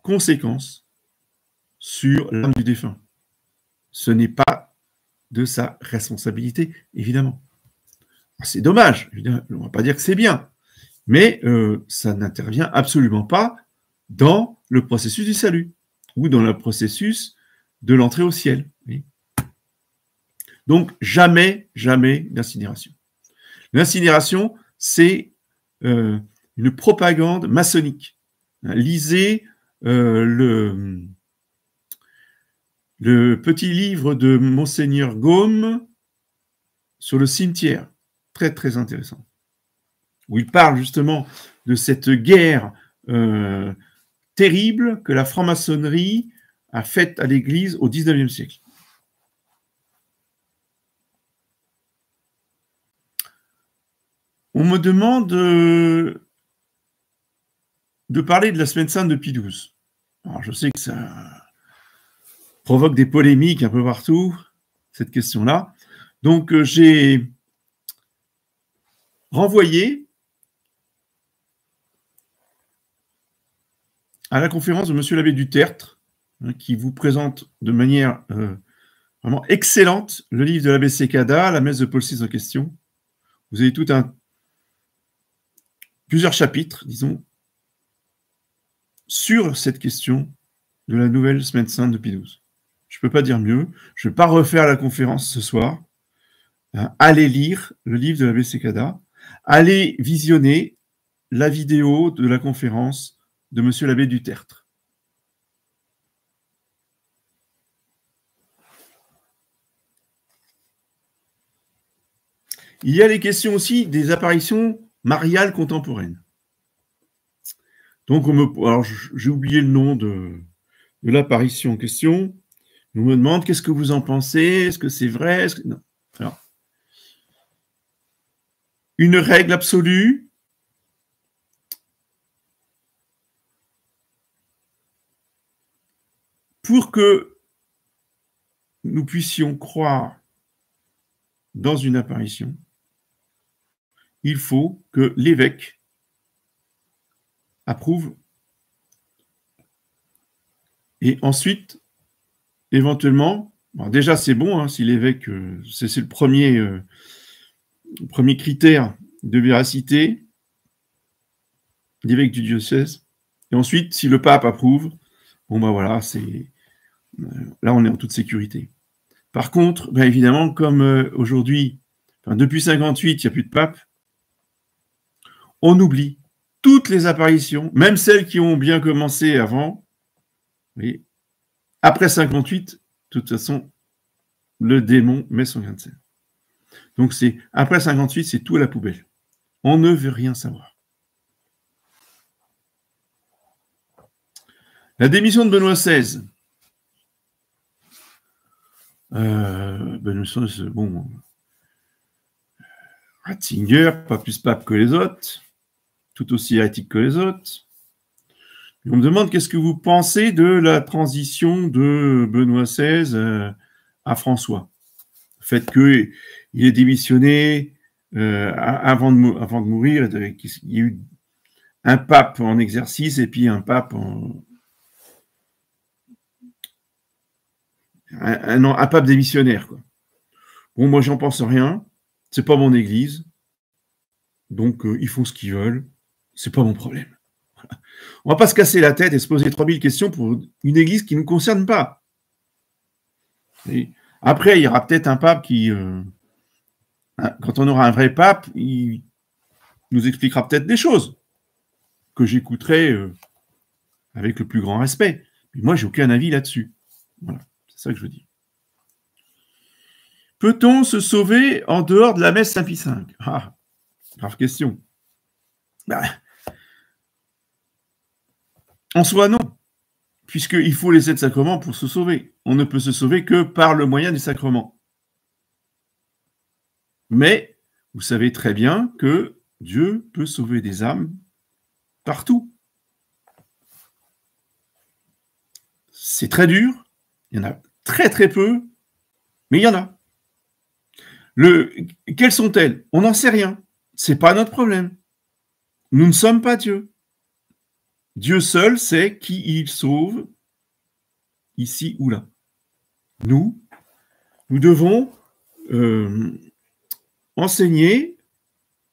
conséquence sur l'âme du défunt. Ce n'est pas de sa responsabilité, évidemment. C'est dommage, on ne va pas dire que c'est bien, mais ça n'intervient absolument pas dans le processus du salut ou dans le processus de l'entrée au ciel. Oui. Donc, jamais d'incinération. L'incinération, c'est une propagande maçonnique. Lisez le petit livre de Monseigneur Gaume sur le cimetière, très très intéressant, où il parle justement de cette guerre terrible que la franc-maçonnerie a faite à l'Église au XIXe siècle. On me demande de parler de la Semaine Sainte de Pie XII. Alors, je sais que ça provoque des polémiques un peu partout, cette question-là. Donc, j'ai renvoyé à la conférence de M. l'abbé du Tertre, qui vous présente de manière Vraiment excellente, le livre de l'abbé Sekada, la messe de Paul VI en question. Vous avez plusieurs chapitres, disons, sur cette question de la nouvelle semaine sainte de Pie XII. Je ne peux pas dire mieux. Je ne vais pas refaire la conférence ce soir. Allez lire le livre de l'abbé Sekada. Allez visionner la vidéo de la conférence de monsieur l'abbé Dutertre. Il y a les questions aussi des apparitions mariales contemporaines. Donc, alors j'ai oublié le nom de l'apparition en question. On me demande qu'est-ce que vous en pensez, est-ce que c'est vrai, non. Alors, une règle absolue. Pour que nous puissions croire dans une apparition, il faut que l'évêque approuve et ensuite, éventuellement, déjà c'est bon, hein, si l'évêque, c'est le premier critère de véracité, l'évêque du diocèse, et ensuite, si le pape approuve, bon ben voilà, là on est en toute sécurité. Par contre, évidemment, comme aujourd'hui, depuis 58, il n'y a plus de pape, on oublie toutes les apparitions, même celles qui ont bien commencé avant. Oui. Après 58, de toute façon, le démon met son grain de sel. Donc après 58, c'est tout à la poubelle. On ne veut rien savoir. La démission de Benoît XVI. Benoît XVI, bon, Ratzinger, pas plus pape que les autres, tout aussi hérétique que les autres. Et on me demande qu'est-ce que vous pensez de la transition de Benoît XVI à François. Le fait qu'il ait démissionné avant de mourir, qu'il y a eu un pape en exercice et puis un pape un pape démissionnaire, quoi. Bon, moi, j'en pense rien. C'est pas mon église. Donc, ils font ce qu'ils veulent. C'est pas mon problème. On va pas se casser la tête et se poser 3000 questions pour une église qui ne nous concerne pas. Et après, il y aura peut-être un pape qui, quand on aura un vrai pape, il nous expliquera peut-être des choses que j'écouterai avec le plus grand respect. Mais moi, j'ai aucun avis là-dessus. Voilà, c'est ça que je dis. Peut-on se sauver en dehors de la messe Saint-Pie V? Ah, grave question. En soi, non, puisqu'il faut les 7 sacrements pour se sauver. On ne peut se sauver que par le moyen des sacrements. Mais vous savez très bien que Dieu peut sauver des âmes partout. C'est très dur, il y en a très très peu, mais il y en a. Quelles sont-elles? On n'en sait rien. C'est pas notre problème. Nous ne sommes pas Dieu. Dieu seul sait qui il sauve, ici ou là. Nous devons enseigner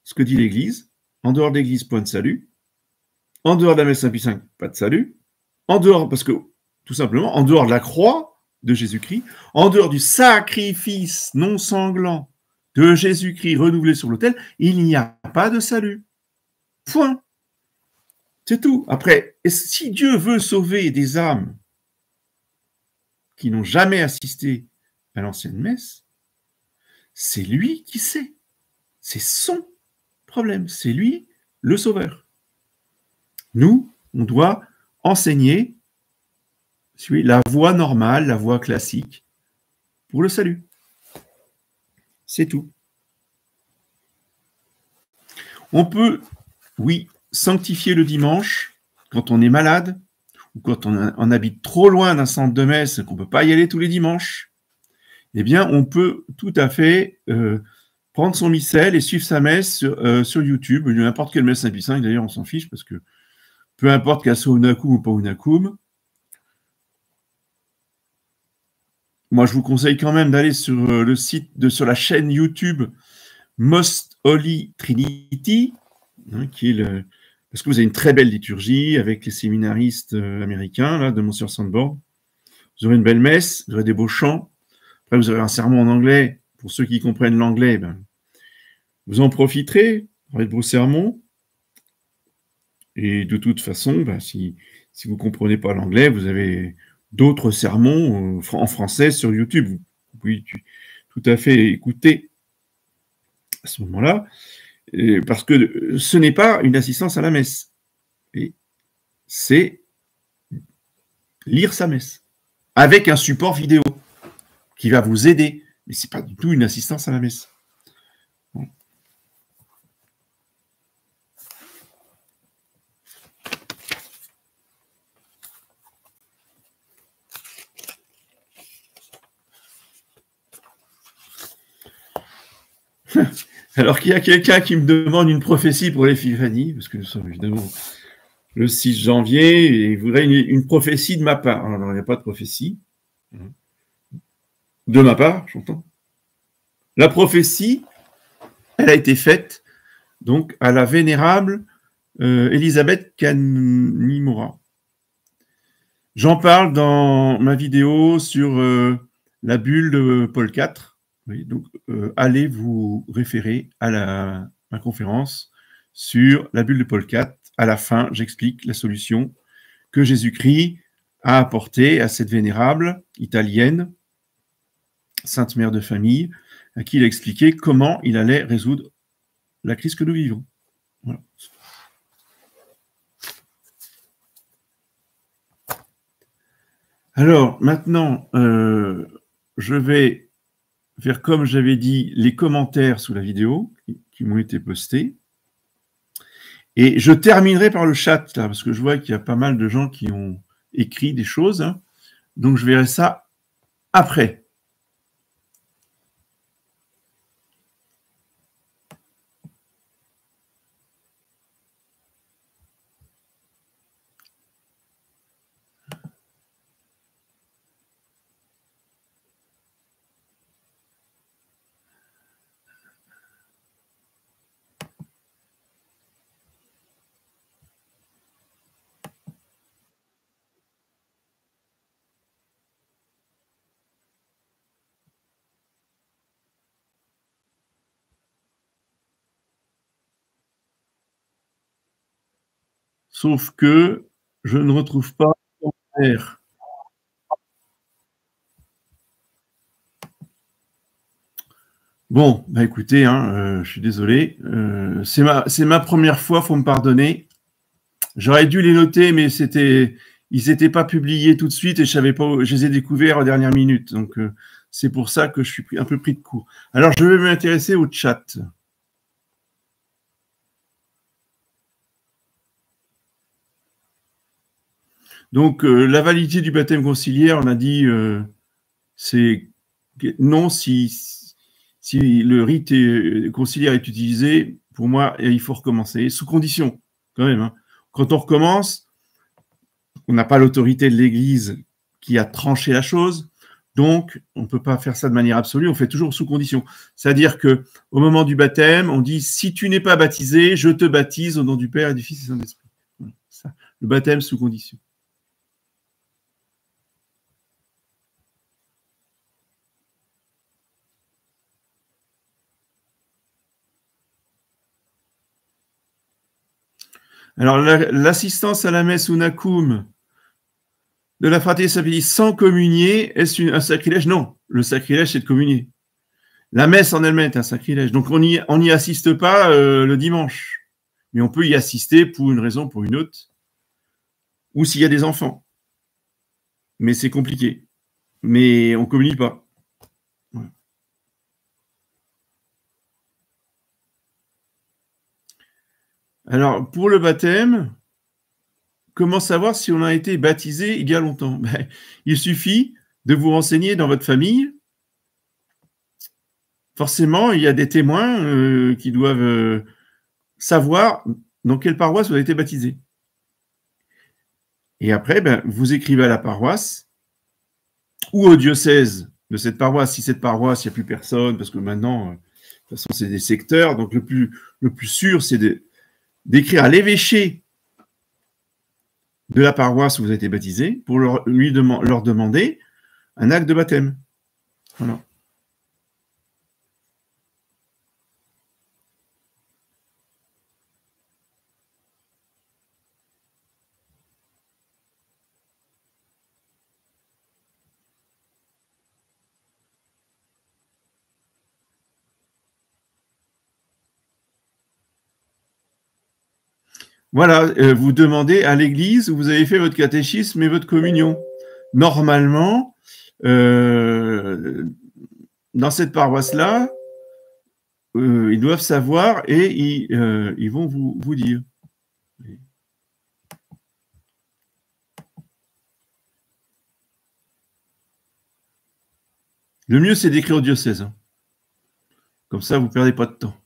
ce que dit l'Église. En dehors de l'Église, point de salut. En dehors de la messe Saint-Pie V, pas de salut. En dehors, parce que, tout simplement, en dehors de la croix de Jésus-Christ, en dehors du sacrifice non sanglant de Jésus-Christ renouvelé sur l'autel, il n'y a pas de salut. Point. C'est tout. Après, si Dieu veut sauver des âmes qui n'ont jamais assisté à l'ancienne messe, c'est lui qui sait. C'est son problème. C'est lui le sauveur. Nous, on doit enseigner la voie normale, la voie classique pour le salut. C'est tout. On peut, oui, sanctifier le dimanche quand on est malade ou quand on habite trop loin d'un centre de messe et qu'on ne peut pas y aller tous les dimanches. Eh bien, on peut tout à fait prendre son missel et suivre sa messe sur YouTube, n'importe quelle messe Saint-Pie V, d'ailleurs on s'en fiche parce que peu importe qu'elle soit Unacum ou pas Unacum, moi, je vous conseille quand même d'aller sur le site, sur la chaîne YouTube Most Holy Trinity, hein, parce que vous avez une très belle liturgie avec les séminaristes américains là, de Monsieur Sandborn. Vous aurez une belle messe, vous aurez des beaux chants. Après, vous aurez un sermon en anglais. Pour ceux qui comprennent l'anglais, ben, vous en profiterez, vous aurez de beaux sermons. Et de toute façon, ben, si vous ne comprenez pas l'anglais, vous avez d'autres sermons en français sur YouTube. Vous pouvez tout à fait écouter à ce moment-là, parce que ce n'est pas une assistance à la messe. C'est lire sa messe avec un support vidéo qui va vous aider. Mais ce n'est pas du tout une assistance à la messe. Bon. Alors qu'il y a quelqu'un qui me demande une prophétie pour l'Épiphanie, parce que nous sommes évidemment le 6 janvier, et il voudrait une prophétie de ma part. Alors, il n'y a pas de prophétie. De ma part, j'entends. La prophétie, elle a été faite donc à la vénérable Elisabeth Kanimura. J'en parle dans ma vidéo sur la bulle de Paul IV. Oui, donc, allez vous référer à ma conférence sur la bulle de Paul IV. À la fin, j'explique la solution que Jésus-Christ a apportée à cette vénérable italienne, Sainte Mère de Famille, à qui il a expliqué comment il allait résoudre la crise que nous vivons. Voilà. Alors, maintenant, je vais faire, comme j'avais dit, les commentaires sous la vidéo qui m'ont été postés. Et je terminerai par le chat, là, parce que je vois qu'il y a pas mal de gens qui ont écrit des choses. Hein. Donc, je verrai ça après. Sauf que je ne retrouve pas le commentaire. Bon, bah écoutez, hein, je suis désolé. C'est ma première fois, il faut me pardonner. J'aurais dû les noter, mais ils n'étaient pas publiés tout de suite et je savais pas, je les ai découverts en dernière minute. Donc, c'est pour ça que je suis un peu pris de court. Alors, je vais m'intéresser au chat. Donc, la validité du baptême conciliaire, on a dit, c'est non si le rite conciliaire est utilisé. Pour moi, il faut recommencer, sous condition, quand même. Hein. Quand on recommence, on n'a pas l'autorité de l'Église qui a tranché la chose, donc on ne peut pas faire ça de manière absolue, on fait toujours sous condition. C'est-à-dire qu'au moment du baptême, on dit « si tu n'es pas baptisé, je te baptise au nom du Père et du Fils et du Saint-Esprit ». Le baptême sous condition. Alors, l'assistance à la messe Unacum de la Fratelli Sapelli sans communier, est-ce un sacrilège? Non, le sacrilège, c'est de communier. La messe en elle-même est un sacrilège. Donc, on n'y assiste pas le dimanche. Mais on peut y assister pour une raison ou pour une autre. Ou s'il y a des enfants. Mais c'est compliqué. Mais on ne communie pas. Ouais. Alors, pour le baptême, comment savoir si on a été baptisé il y a longtemps? Ben, il suffit de vous renseigner dans votre famille. Forcément, il y a des témoins qui doivent savoir dans quelle paroisse vous avez été baptisé. Et après, ben, vous écrivez à la paroisse ou au diocèse de cette paroisse. Si cette paroisse, il n'y a plus personne, parce que maintenant, de toute façon, c'est des secteurs, donc le plus sûr, c'est d'écrire à l'évêché de la paroisse où vous avez été baptisé pour leur demander un acte de baptême. Voilà. Voilà, vous demandez à l'église où vous avez fait votre catéchisme et votre communion. Normalement, dans cette paroisse-là, ils doivent savoir et ils vont vous dire. Le mieux, c'est d'écrire au diocèse. Hein. Comme ça, vous ne perdez pas de temps.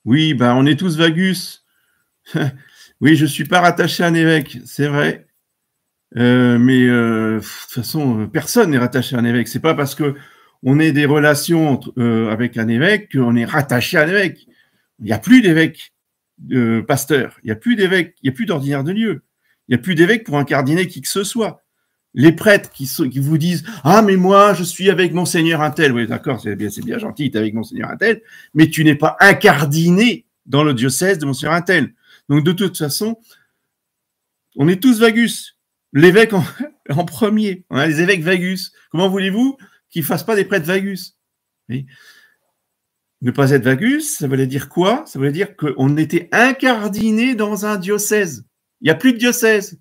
Oui, ben, on est tous vagus. Oui, je ne suis pas rattaché à un évêque, c'est vrai. Mais de toute façon, personne n'est rattaché à un évêque. C'est pas parce que on ait des relations avec un évêque qu'on est rattaché à un évêque. Il n'y a plus d'évêque pasteur. Il n'y a plus d'évêque. Il n'y a plus d'ordinaire de lieu. Il n'y a plus d'évêque pour incardiner qui que ce soit. Les prêtres qui vous disent « Ah, mais moi, je suis avec Monseigneur un tel. » Oui, d'accord, c'est bien gentil, tu es avec Monseigneur un tel, mais tu n'es pas incardiné dans le diocèse de Monseigneur un tel. Donc, de toute façon, on est tous vagus. L'évêque en premier. On a les évêques vagus. Comment voulez-vous qu'ils ne fassent pas des prêtres vagus? Oui. Ne pas être vagus, ça voulait dire quoi? Ça voulait dire qu'on était incardiné dans un diocèse. Il n'y a plus de diocèse.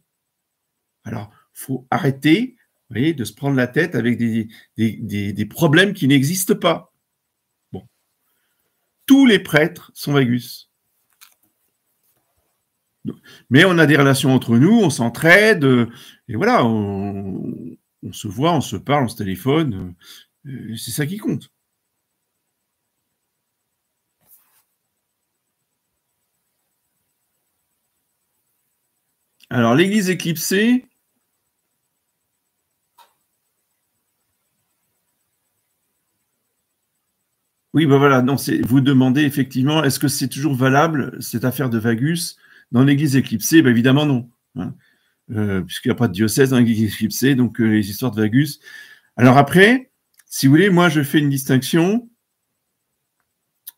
Alors, il faut arrêter, vous voyez, de se prendre la tête avec des problèmes qui n'existent pas. Bon. Tous les prêtres sont vagus. Mais on a des relations entre nous, on s'entraide, et voilà, on se voit, on se parle, on se téléphone, c'est ça qui compte. Alors, l'église éclipsée, oui, ben voilà, non, vous demandez effectivement, est-ce que c'est toujours valable, cette affaire de vagus, dans l'église éclipsée? Ben évidemment, non. Hein. Puisqu'il n'y a pas de diocèse dans l'église éclipsée, donc les histoires de vagus. Alors après, si vous voulez, moi, je fais une distinction,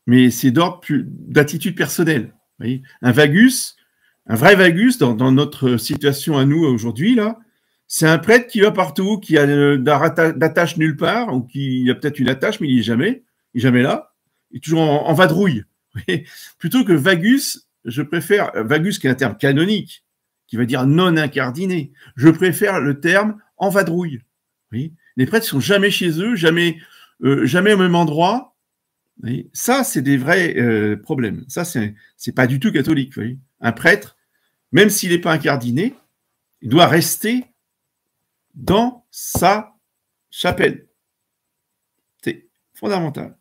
mais c'est d'ordre d'attitude personnelle. Vous voyez, un vagus, un vrai vagus, dans notre situation à nous aujourd'hui, là, c'est un prêtre qui va partout, qui a d'attache nulle part, ou qui a peut-être une attache, mais il n'est jamais là, il est toujours en vadrouille. Plutôt que vagus, je préfère, vagus qui est un terme canonique, qui va dire non incardiné, je préfère le terme en vadrouille. Oui. Les prêtres ne sont jamais chez eux, jamais au même endroit. Oui. Ça, c'est des vrais problèmes. Ça, c'est pas du tout catholique. Oui. Un prêtre, même s'il n'est pas incardiné, il doit rester dans sa chapelle. C'est fondamental.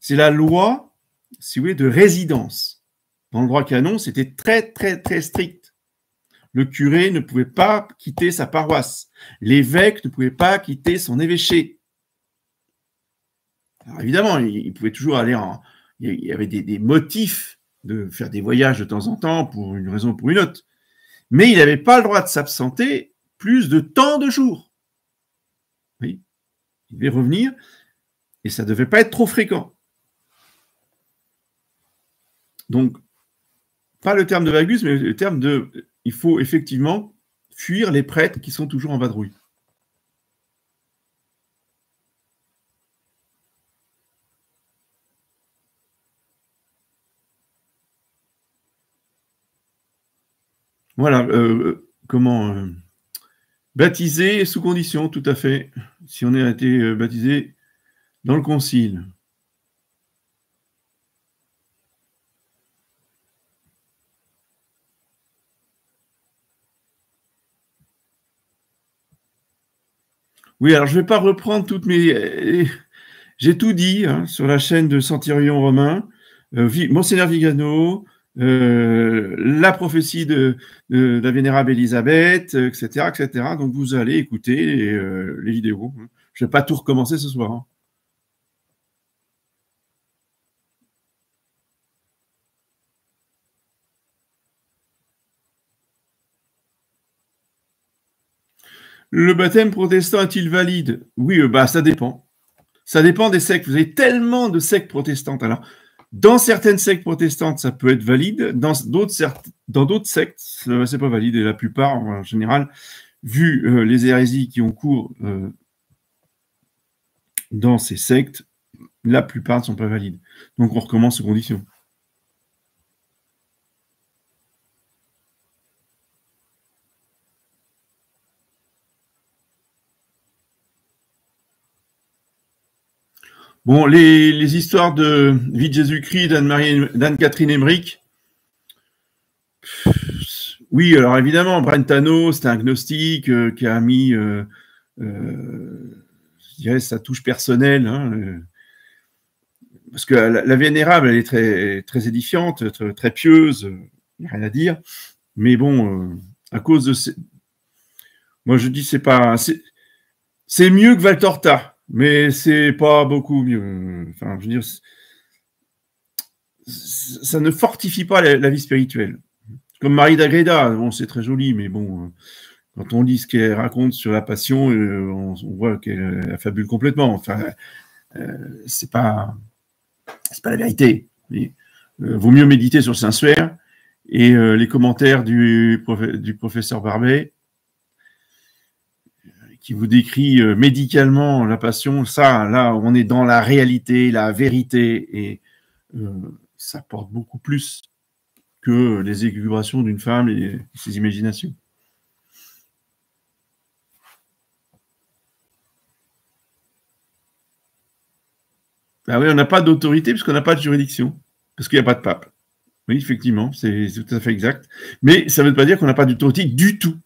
C'est la loi, si vous voulez, de résidence. Dans le droit canon, c'était très, très, très strict. Le curé ne pouvait pas quitter sa paroisse. L'évêque ne pouvait pas quitter son évêché. Alors évidemment, il pouvait toujours aller il y avait des motifs de faire des voyages de temps en temps pour une raison ou pour une autre. Mais il n'avait pas le droit de s'absenter plus de tant de jours. Oui. Il devait revenir et ça ne devait pas être trop fréquent. Donc, pas le terme de vagus, mais le terme de... Il faut effectivement fuir les prêtres qui sont toujours en vadrouille. Voilà, baptisé sous condition, tout à fait, si on a été baptisé dans le concile. Oui, alors je ne vais pas reprendre toutes mes... J'ai tout dit hein, sur la chaîne de Centurion Romain, Monseigneur Vigano, la prophétie de la vénérable Élisabeth, etc., etc. Donc vous allez écouter les vidéos. Je ne vais pas tout recommencer ce soir. Hein. Le baptême protestant est-il valide? Oui, ça dépend. Ça dépend des sectes. Vous avez tellement de sectes protestantes. Alors, dans certaines sectes protestantes, ça peut être valide. Dans d'autres sectes, c'est pas valide. Et la plupart, en général, vu les hérésies qui ont cours dans ces sectes, la plupart ne sont pas valides. Donc, on recommence aux conditions. Bon, les histoires de vie de Jésus-Christ, d'Anne-Catherine Emmerich, oui, alors évidemment, Brentano, c'est un agnostique qui a mis, je dirais, sa touche personnelle, hein, parce que la vénérable, elle est très, très édifiante, très, très pieuse, il n'y a rien à dire, mais bon, à cause de ces... Moi, je dis, c'est mieux que Valtorta, mais c'est pas beaucoup mieux. Enfin, je veux dire, ça ne fortifie pas la vie spirituelle. Comme Marie d'Agreda, bon, c'est très joli, mais bon, quand on lit ce qu'elle raconte sur la passion, on voit qu'elle fabule complètement. Enfin, c'est pas la vérité. Vaut mieux méditer sur Saint-Suaire et les commentaires du professeur Barbet qui vous décrit médicalement la passion. Ça, là, on est dans la réalité, la vérité, et ça porte beaucoup plus que les élucubrations d'une femme et ses imaginations. Ah oui, on n'a pas d'autorité puisqu'on n'a pas de juridiction, parce qu'il n'y a pas de pape. Oui, effectivement, c'est tout à fait exact. Mais ça ne veut pas dire qu'on n'a pas d'autorité du tout.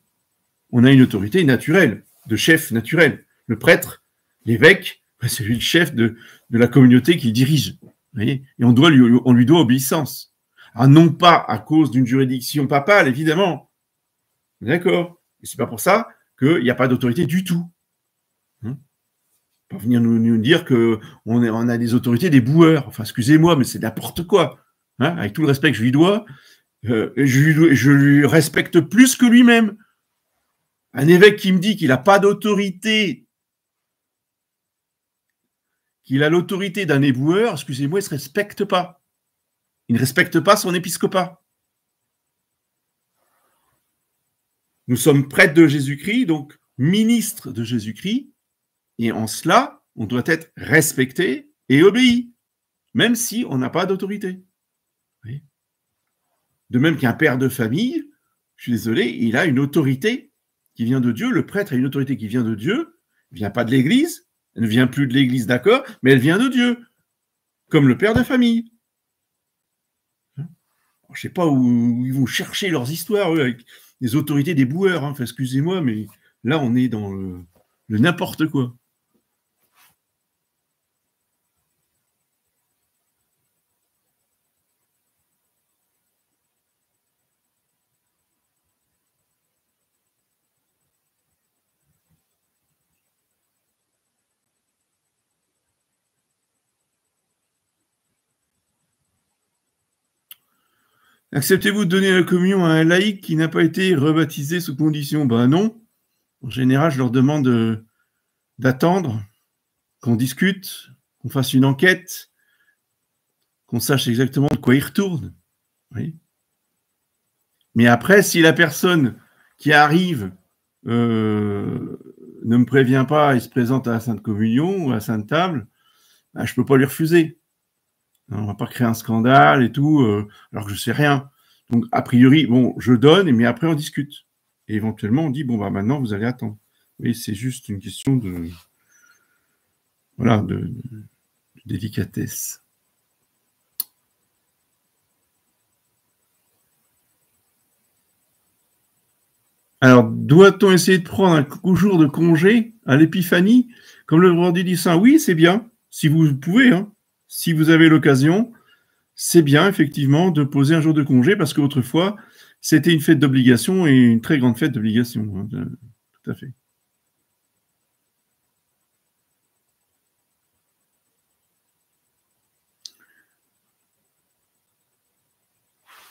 On a une autorité naturelle, de chef naturel. Le prêtre, l'évêque, c'est lui le chef de la communauté qu'il dirige. Vous voyez, et on lui doit obéissance. Alors, non pas à cause d'une juridiction papale, évidemment. D'accord. Et c'est pas pour ça qu'il n'y a pas d'autorité du tout. Pas venir nous dire qu'on a des autorités, des boueurs. Enfin, excusez-moi, mais c'est n'importe quoi. Hein, avec tout le respect que je lui dois, je lui respecte plus que lui-même. Un évêque qui me dit qu'il n'a pas d'autorité, qu'il a l'autorité d'un éboueur, excusez-moi, il ne se respecte pas. Il ne respecte pas son épiscopat. Nous sommes prêtres de Jésus-Christ, donc ministres de Jésus-Christ, et en cela, on doit être respecté et obéi, même si on n'a pas d'autorité. Oui. De même qu'un père de famille, je suis désolé, il a une autorité qui vient de Dieu. Le prêtre a une autorité qui vient de Dieu, elle ne vient pas de l'Église, elle ne vient plus de l'Église, d'accord, mais elle vient de Dieu, comme le père de famille. Je ne sais pas où ils vont chercher leurs histoires, eux, avec les autorités des boueurs. Hein. Enfin, excusez-moi, mais là, on est dans le n'importe quoi. Acceptez-vous de donner la communion à un laïc qui n'a pas été rebaptisé sous condition? Ben non. En général, je leur demande d'attendre, qu'on discute, qu'on fasse une enquête, qu'on sache exactement de quoi il retourne. Oui. Mais après, si la personne qui arrive ne me prévient pas et se présente à la Sainte Communion ou à la Sainte Table, ben, je ne peux pas lui refuser. On ne va pas créer un scandale et tout, alors que je ne sais rien. Donc, a priori, bon, je donne, mais après, on discute. Et éventuellement, on dit, bon, bah, maintenant, vous allez attendre. Oui, c'est juste une question de, voilà, de délicatesse. Alors, doit-on essayer de prendre un jour de congé à l'épiphanie, comme le vendredi du Saint? Oui, c'est bien, si vous pouvez, hein. Si vous avez l'occasion, c'est bien, effectivement, de poser un jour de congé, parce qu'autrefois, c'était une fête d'obligation et une très grande fête d'obligation. Hein, tout à fait.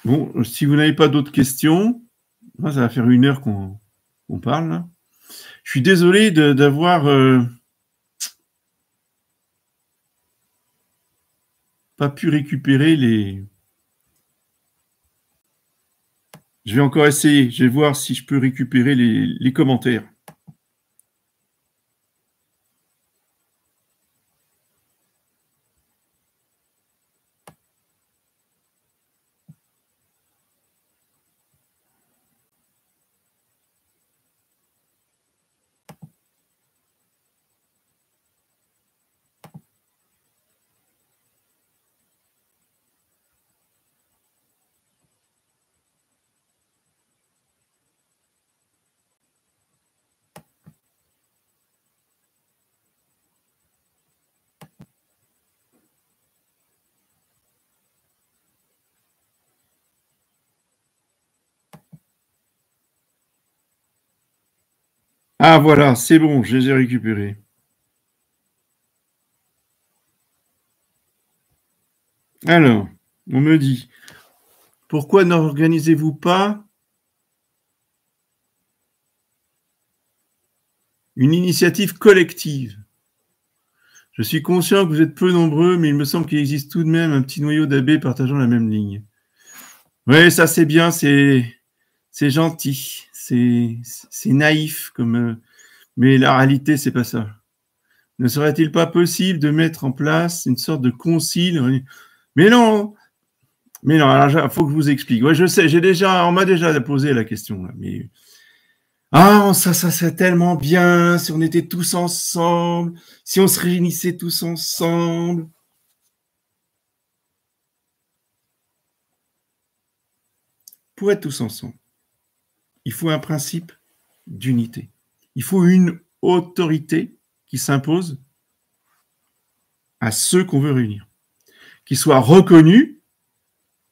Bon, si vous n'avez pas d'autres questions, ça va faire 1 heure qu'on parle, là. Je suis désolé d'avoir pas pu récupérer les... Je vais encore essayer, je vais voir si je peux récupérer les commentaires. Ah voilà, c'est bon, je les ai récupérés. Alors, on me dit, pourquoi n'organisez-vous pas une initiative collective? Je suis conscient que vous êtes peu nombreux, mais il me semble qu'il existe tout de même un petit noyau d'abbés partageant la même ligne. Oui, ça c'est bien, c'est gentil, c'est naïf, mais la réalité, c'est pas ça. Ne serait-il pas possible de mettre en place une sorte de concile? Mais non, alors il faut que je vous explique. Ouais, je sais, on m'a déjà posé la question là, mais ça serait tellement bien si on était tous ensemble, si on se réunissait tous ensemble. Pour être tous ensemble, il faut un principe d'unité. Il faut une autorité qui s'impose à ceux qu'on veut réunir, qui soit reconnue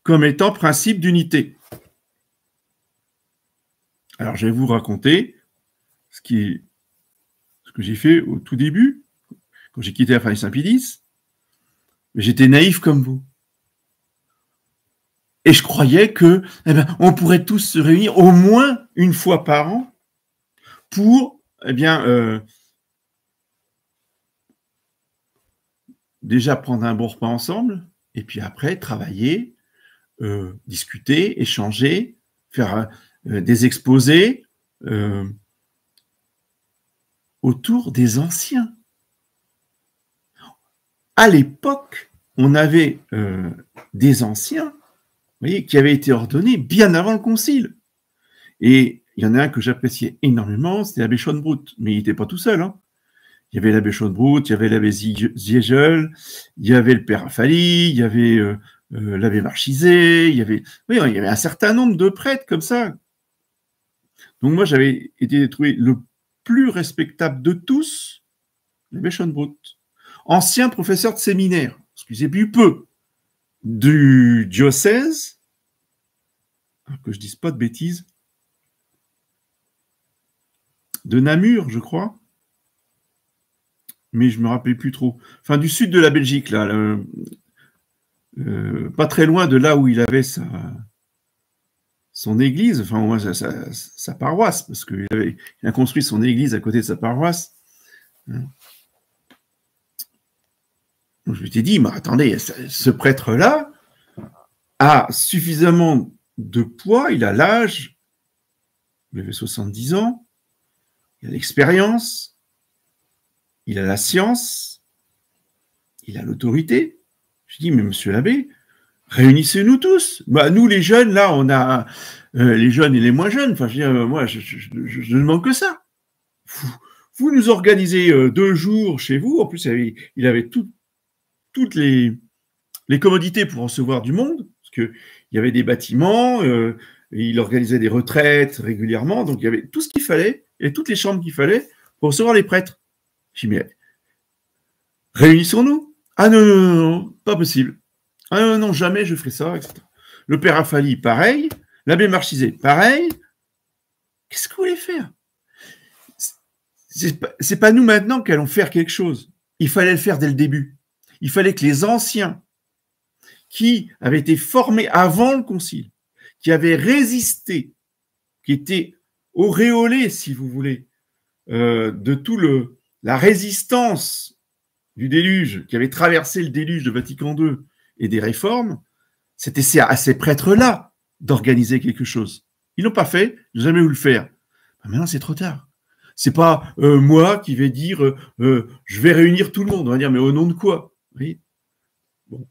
comme étant principe d'unité. Alors, je vais vous raconter ce que j'ai fait au tout début, quand j'ai quitté la famille Saint-Pédis. J'étais naïf comme vous. Et je croyais que, on pourrait tous se réunir au moins une fois par an pour, déjà prendre un bon repas ensemble, et puis après travailler, discuter, échanger, faire des exposés autour des anciens. À l'époque, on avait des anciens, vous voyez, qui avaient été ordonnés bien avant le concile. Et il y en a un que j'appréciais énormément, c'était l'abbé Schonbrut, mais il n'était pas tout seul. Hein. Il y avait l'abbé Schonbrut, il y avait l'abbé Ziegel, il y avait le père Affali, il y avait l'abbé Marchizet, il y avait un certain nombre de prêtres comme ça. Donc moi, j'avais été trouvé le plus respectable de tous, l'abbé Schonbrut, ancien professeur de séminaire, excusez-moi peu, du diocèse, que je dise pas de bêtises, de Namur, je crois, mais je me rappelle plus trop. Enfin, du sud de la Belgique, là, pas très loin de là où il avait son église, enfin, sa paroisse, parce qu'il a construit son église à côté de sa paroisse. Donc, je lui ai dit, mais attendez, ce prêtre-là a suffisamment de poids, il a l'âge, il avait 70 ans, il a l'expérience, il a la science, il a l'autorité. Je dis, mais monsieur l'abbé, réunissez-nous tous. Nous, les jeunes, là, on a les jeunes et les moins jeunes. Enfin, je veux dire, moi, je ne demande que ça. Vous nous organisez 2 jours chez vous. En plus, il avait toutes les commodités pour recevoir du monde, parce qu'il y avait des bâtiments, il organisait des retraites régulièrement, donc il y avait tout ce qu'il fallait, et toutes les chambres qu'il fallait pour recevoir les prêtres. Je dis, mais réunissons-nous. Ah non, non, non, non, pas possible. Ah non, non, jamais je ferai ça, etc. Le père Affali, pareil. L'abbé Marchizet, pareil. Qu'est-ce que vous voulez faire? C'est pas nous maintenant qui allons faire quelque chose. Il fallait le faire dès le début. Il fallait que les anciens qui avaient été formés avant le concile, qui avaient résisté, qui étaient auréolés, si vous voulez, de tout la résistance du déluge, qui avait traversé le déluge de Vatican II et des réformes, c'était à ces prêtres-là d'organiser quelque chose. Ils n'ont pas fait, ils n'ont jamais voulu le faire. Maintenant, c'est trop tard. C'est pas moi qui vais dire je vais réunir tout le monde. On va dire mais au nom de quoi? Oui. Bon.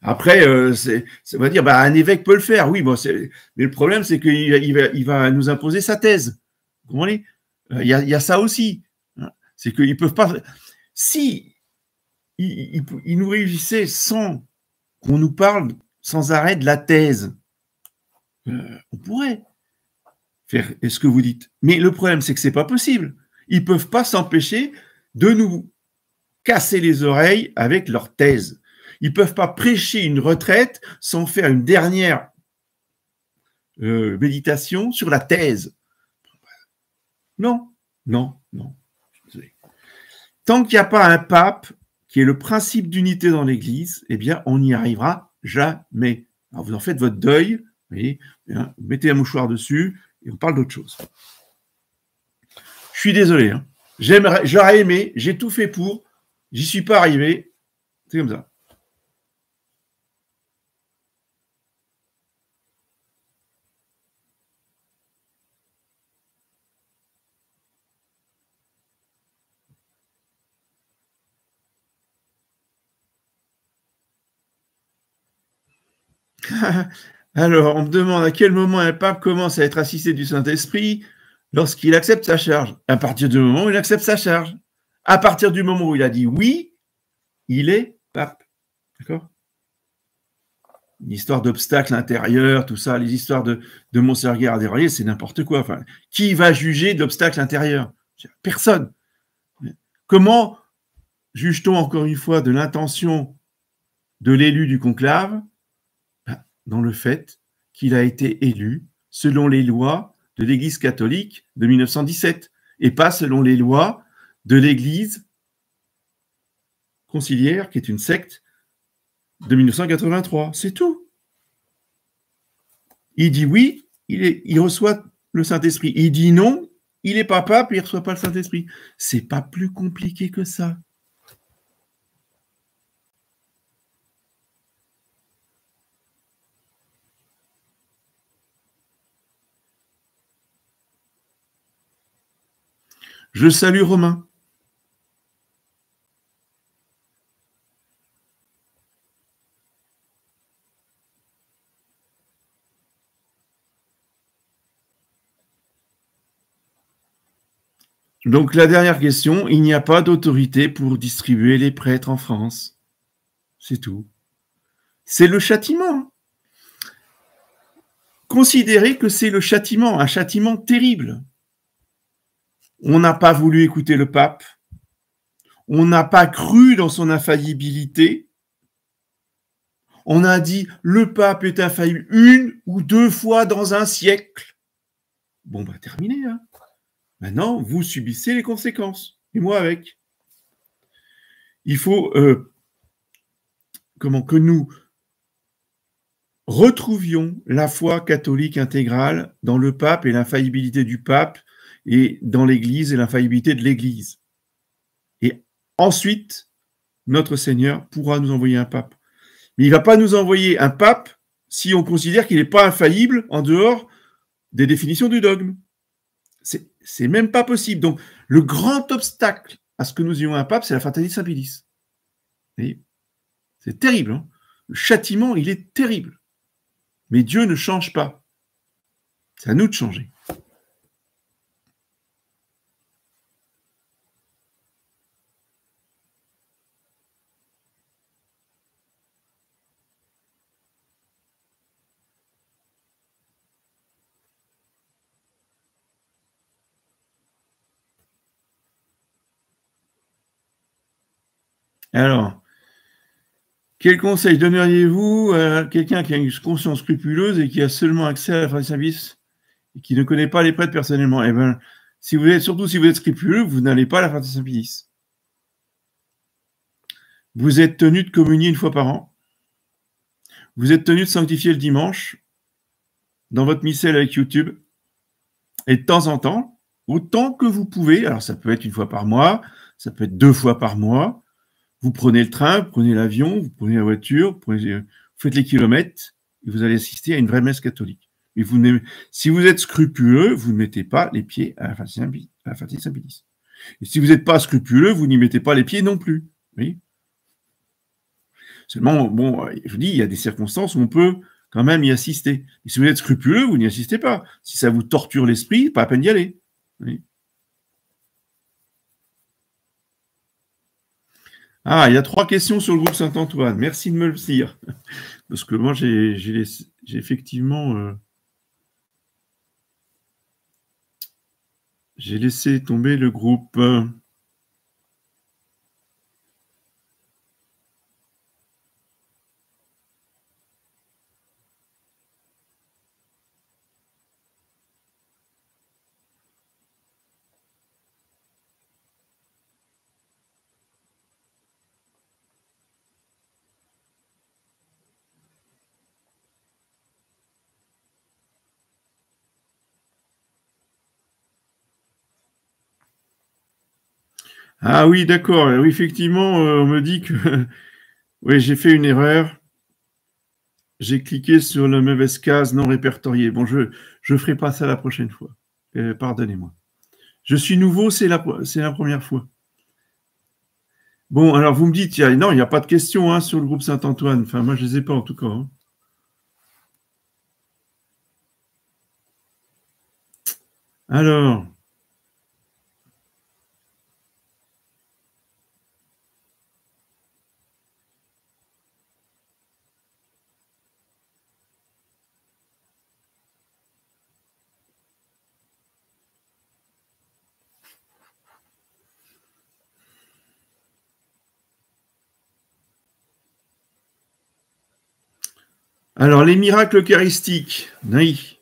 Après, on va dire un évêque peut le faire. Oui, bon, mais le problème c'est qu'il va nous imposer sa thèse. Vous comprenez? Il y a ça aussi. C'est qu'ils peuvent pas. Si ils nous réunissaient sans qu'on nous parle sans arrêt de la thèse, on pourrait faire ce que vous dites. Mais le problème, c'est que c'est pas possible. Ils peuvent pas s'empêcher de nous casser les oreilles avec leur thèse. Ils peuvent pas prêcher une retraite sans faire une dernière méditation sur la thèse. Non, non, non. Tant qu'il n'y a pas un pape qui est le principe d'unité dans l'Église, eh bien, on n'y arrivera jamais. Alors, vous en faites votre deuil, vous mettez un mouchoir dessus et on parle d'autre chose. Je suis désolé. Hein. J'aurais aimé, j'ai tout fait pour, j'y suis pas arrivé. C'est comme ça. Alors, on me demande à quel moment un pape commence à être assisté du Saint-Esprit lorsqu'il accepte sa charge. À partir du moment où il accepte sa charge. À partir du moment où il a dit oui, il est pape. D'accord? Une histoire d'obstacles intérieurs, tout ça, les histoires de Monseigneur Guérin-Desrosiers, c'est n'importe quoi. Enfin, qui va juger d'obstacles intérieurs? Personne. Comment juge-t-on encore une fois de l'intention de l'élu du conclave? Dans le fait qu'il a été élu selon les lois de l'Église catholique de 1917 et pas selon les lois de l'Église conciliaire, qui est une secte de 1983. C'est tout. Il dit oui, il reçoit le Saint-Esprit. Il dit non, il n'est pas pape et il ne reçoit pas le Saint-Esprit. C'est pas plus compliqué que ça. Je salue Romain. Donc la dernière question, il n'y a pas d'autorité pour distribuer les prêtres en France. C'est tout. C'est le châtiment. Considérez que c'est le châtiment, un châtiment terrible. On n'a pas voulu écouter le pape. On n'a pas cru dans son infaillibilité. On a dit le pape est infaillible une ou deux fois dans un siècle. Bon, terminé. Hein. Maintenant, vous subissez les conséquences. Et moi avec. Il faut que nous retrouvions la foi catholique intégrale dans le pape et l'infaillibilité du pape et dans l'Église et l'infaillibilité de l'Église. Et ensuite, notre Seigneur pourra nous envoyer un pape. Mais il ne va pas nous envoyer un pape si on considère qu'il n'est pas infaillible en dehors des définitions du dogme. C'est même pas possible. Donc, le grand obstacle à ce que nous ayons un pape, c'est la Fraternité Saint-Pédis. C'est terrible. Hein. Le châtiment, il est terrible. Mais Dieu ne change pas. C'est à nous de changer. Alors, quel conseil donneriez-vous à quelqu'un qui a une conscience scrupuleuse et qui a seulement accès à la fin du service et qui ne connaît pas les prêtres personnellement? Eh bien, surtout si vous êtes scrupuleux, vous n'allez pas à la fin du service. Vous êtes tenu de communier une fois par an. Vous êtes tenu de sanctifier le dimanche dans votre missel avec YouTube. Et de temps en temps, autant que vous pouvez, alors ça peut être une fois par mois, ça peut être 2 fois par mois, vous prenez le train, vous prenez l'avion, vous prenez la voiture, vous faites les kilomètres, et vous allez assister à une vraie messe catholique. Et si vous êtes scrupuleux, vous ne mettez pas les pieds à la Fatih Saint-Pédis. Et si vous n'êtes pas scrupuleux, vous n'y mettez pas les pieds non plus. Oui. Seulement, bon, je vous dis, il y a des circonstances où on peut quand même y assister. Et si vous êtes scrupuleux, vous n'y assistez pas. Si ça vous torture l'esprit, pas à peine d'y aller. Oui. Ah, il y a 3 questions sur le groupe Saint-Antoine. Merci de me le dire. Parce que moi, j'ai effectivement... j'ai laissé tomber le groupe. Ah oui, d'accord. Oui, effectivement, on me dit que oui, j'ai fait une erreur. J'ai cliqué sur la mauvaise case non répertoriée. Bon, je ne ferai pas ça la prochaine fois. Pardonnez-moi. Je suis nouveau, c'est la première fois. Bon, alors vous me dites, non, il n'y a pas de questions hein, sur le groupe Saint-Antoine. Enfin, moi, je ne les ai pas en tout cas. Hein. Alors... Alors, les miracles eucharistiques, oui.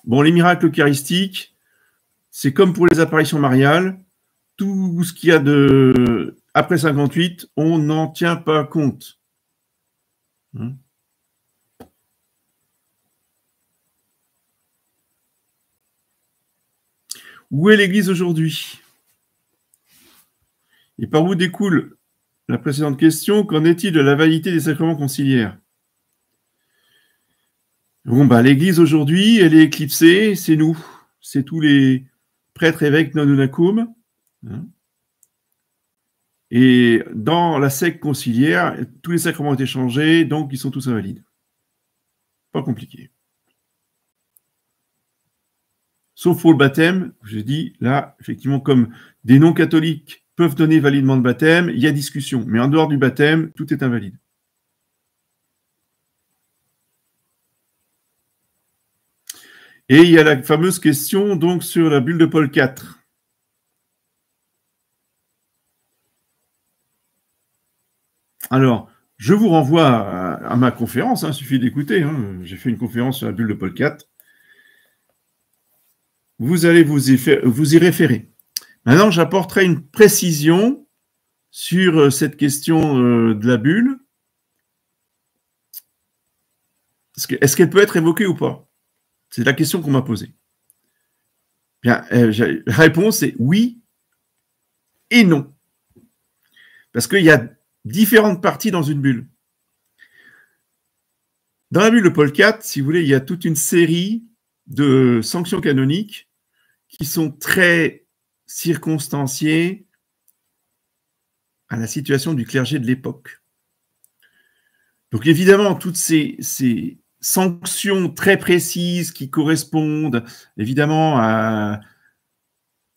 Bon, les miracles eucharistiques, c'est comme pour les apparitions mariales, tout ce qu'il y a de après 58, on n'en tient pas compte. Hein? Où est l'Église aujourd'hui? Et par où découle la précédente question? Qu'en est-il de la validité des sacrements conciliaires? Bon, bah, l'Église aujourd'hui, elle est éclipsée, c'est nous, c'est tous les prêtres évêques non unacum. Hein? Et dans la secte conciliaire, tous les sacrements ont été changés, donc ils sont tous invalides. Pas compliqué. Sauf pour le baptême, je dis là, effectivement, comme des non-catholiques peuvent donner validement le baptême, il y a discussion. Mais en dehors du baptême, tout est invalide. Et il y a la fameuse question donc sur la bulle de Paul IV. Alors, je vous renvoie à ma conférence, hein, il suffit d'écouter. Hein, j'ai fait une conférence sur la bulle de Paul IV. Vous allez vous y référer. Maintenant, j'apporterai une précision sur cette question de la bulle. Est-ce qu'elle peut être évoquée ou pas? C'est la question qu'on m'a posée. Bien, la réponse est oui et non. Parce qu'il y a différentes parties dans une bulle. Dans la bulle de Paul IV, si vous voulez, il y a toute une série de sanctions canoniques qui sont très circonstanciées à la situation du clergé de l'époque. Donc évidemment, toutes ces sanctions très précises qui correspondent évidemment à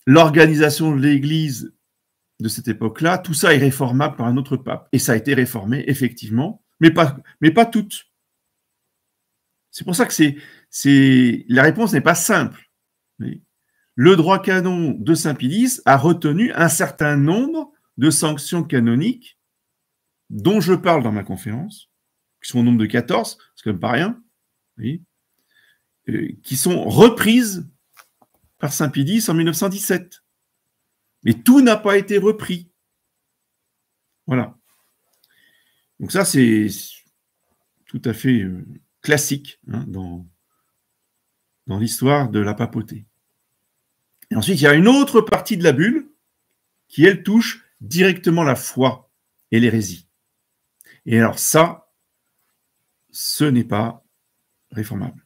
l'organisation de l'Église de cette époque-là, tout ça est réformable par un autre pape. Et ça a été réformé, effectivement, mais pas toutes. C'est pour ça que la réponse n'est pas simple. Oui. le droit canon de Saint-Pédis a retenu un certain nombre de sanctions canoniques dont je parle dans ma conférence, qui sont au nombre de 14, c'est quand même pas rien, oui, qui sont reprises par Saint-Pédis en 1917. Mais tout n'a pas été repris. Voilà. Donc ça, c'est tout à fait classique hein, dans l'histoire de la papauté. Et ensuite, il y a une autre partie de la bulle qui, elle, touche directement la foi et l'hérésie. Et alors ça, ce n'est pas réformable.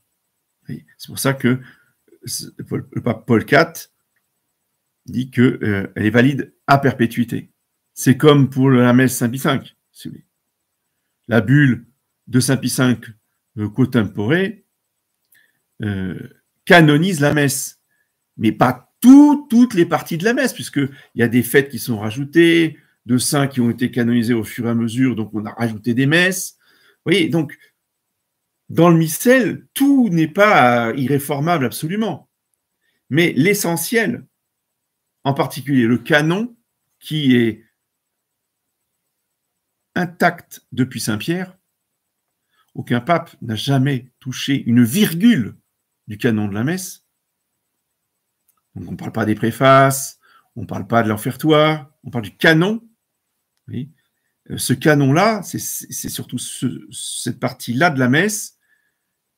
C'est pour ça que le pape Paul IV dit qu'elle est valide à perpétuité. C'est comme pour la messe Saint Pie V, si vous voulez. La bulle de Saint Pie V quo tempore canonise la messe, mais pas toutes les parties de la messe, puisqu'il y a des fêtes qui sont rajoutées, de saints qui ont été canonisés au fur et à mesure, donc on a rajouté des messes. Vous voyez, donc, dans le missel, tout n'est pas irréformable absolument. Mais l'essentiel, en particulier le canon, qui est intact depuis Saint-Pierre, aucun pape n'a jamais touché une virgule du canon de la messe. Donc on ne parle pas des préfaces, on ne parle pas de l'enfertoire, on parle du canon. Oui. Ce canon-là, c'est surtout cette partie-là de la messe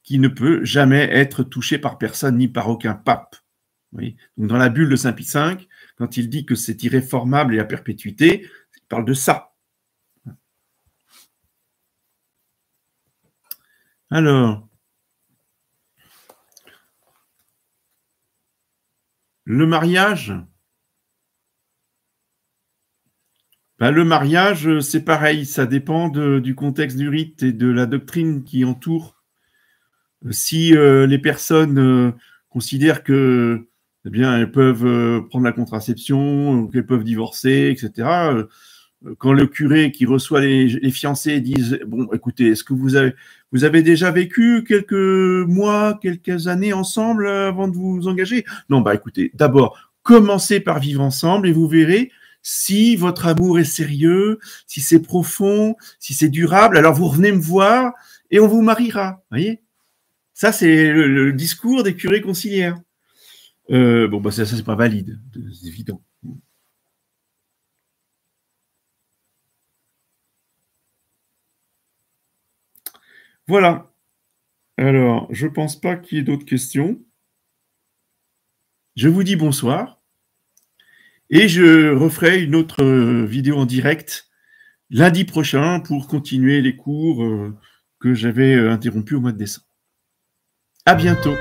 qui ne peut jamais être touchée par personne ni par aucun pape. Oui. Donc dans la bulle de Saint Pie V, quand il dit que c'est irréformable et à perpétuité, il parle de ça. Alors, le mariage, le mariage, c'est pareil, ça dépend du contexte du rite et de la doctrine qui entoure. Si les personnes considèrent que, eh bien, elles peuvent prendre la contraception, qu'elles peuvent divorcer, etc. Quand le curé qui reçoit les fiancés disent bon, écoutez, est-ce que vous avez déjà vécu quelques mois, quelques années ensemble avant de vous engager? Non, écoutez, d'abord, commencez par vivre ensemble et vous verrez si votre amour est sérieux, si c'est profond, si c'est durable. Alors vous revenez me voir et on vous mariera. Voyez? Ça, c'est le discours des curés conciliaires. Ça, c'est pas valide, c'est évident. Voilà. Alors, je pense pas qu'il y ait d'autres questions. Je vous dis bonsoir. Et je referai une autre vidéo en direct lundi prochain pour continuer les cours que j'avais interrompus au mois de décembre. À bientôt.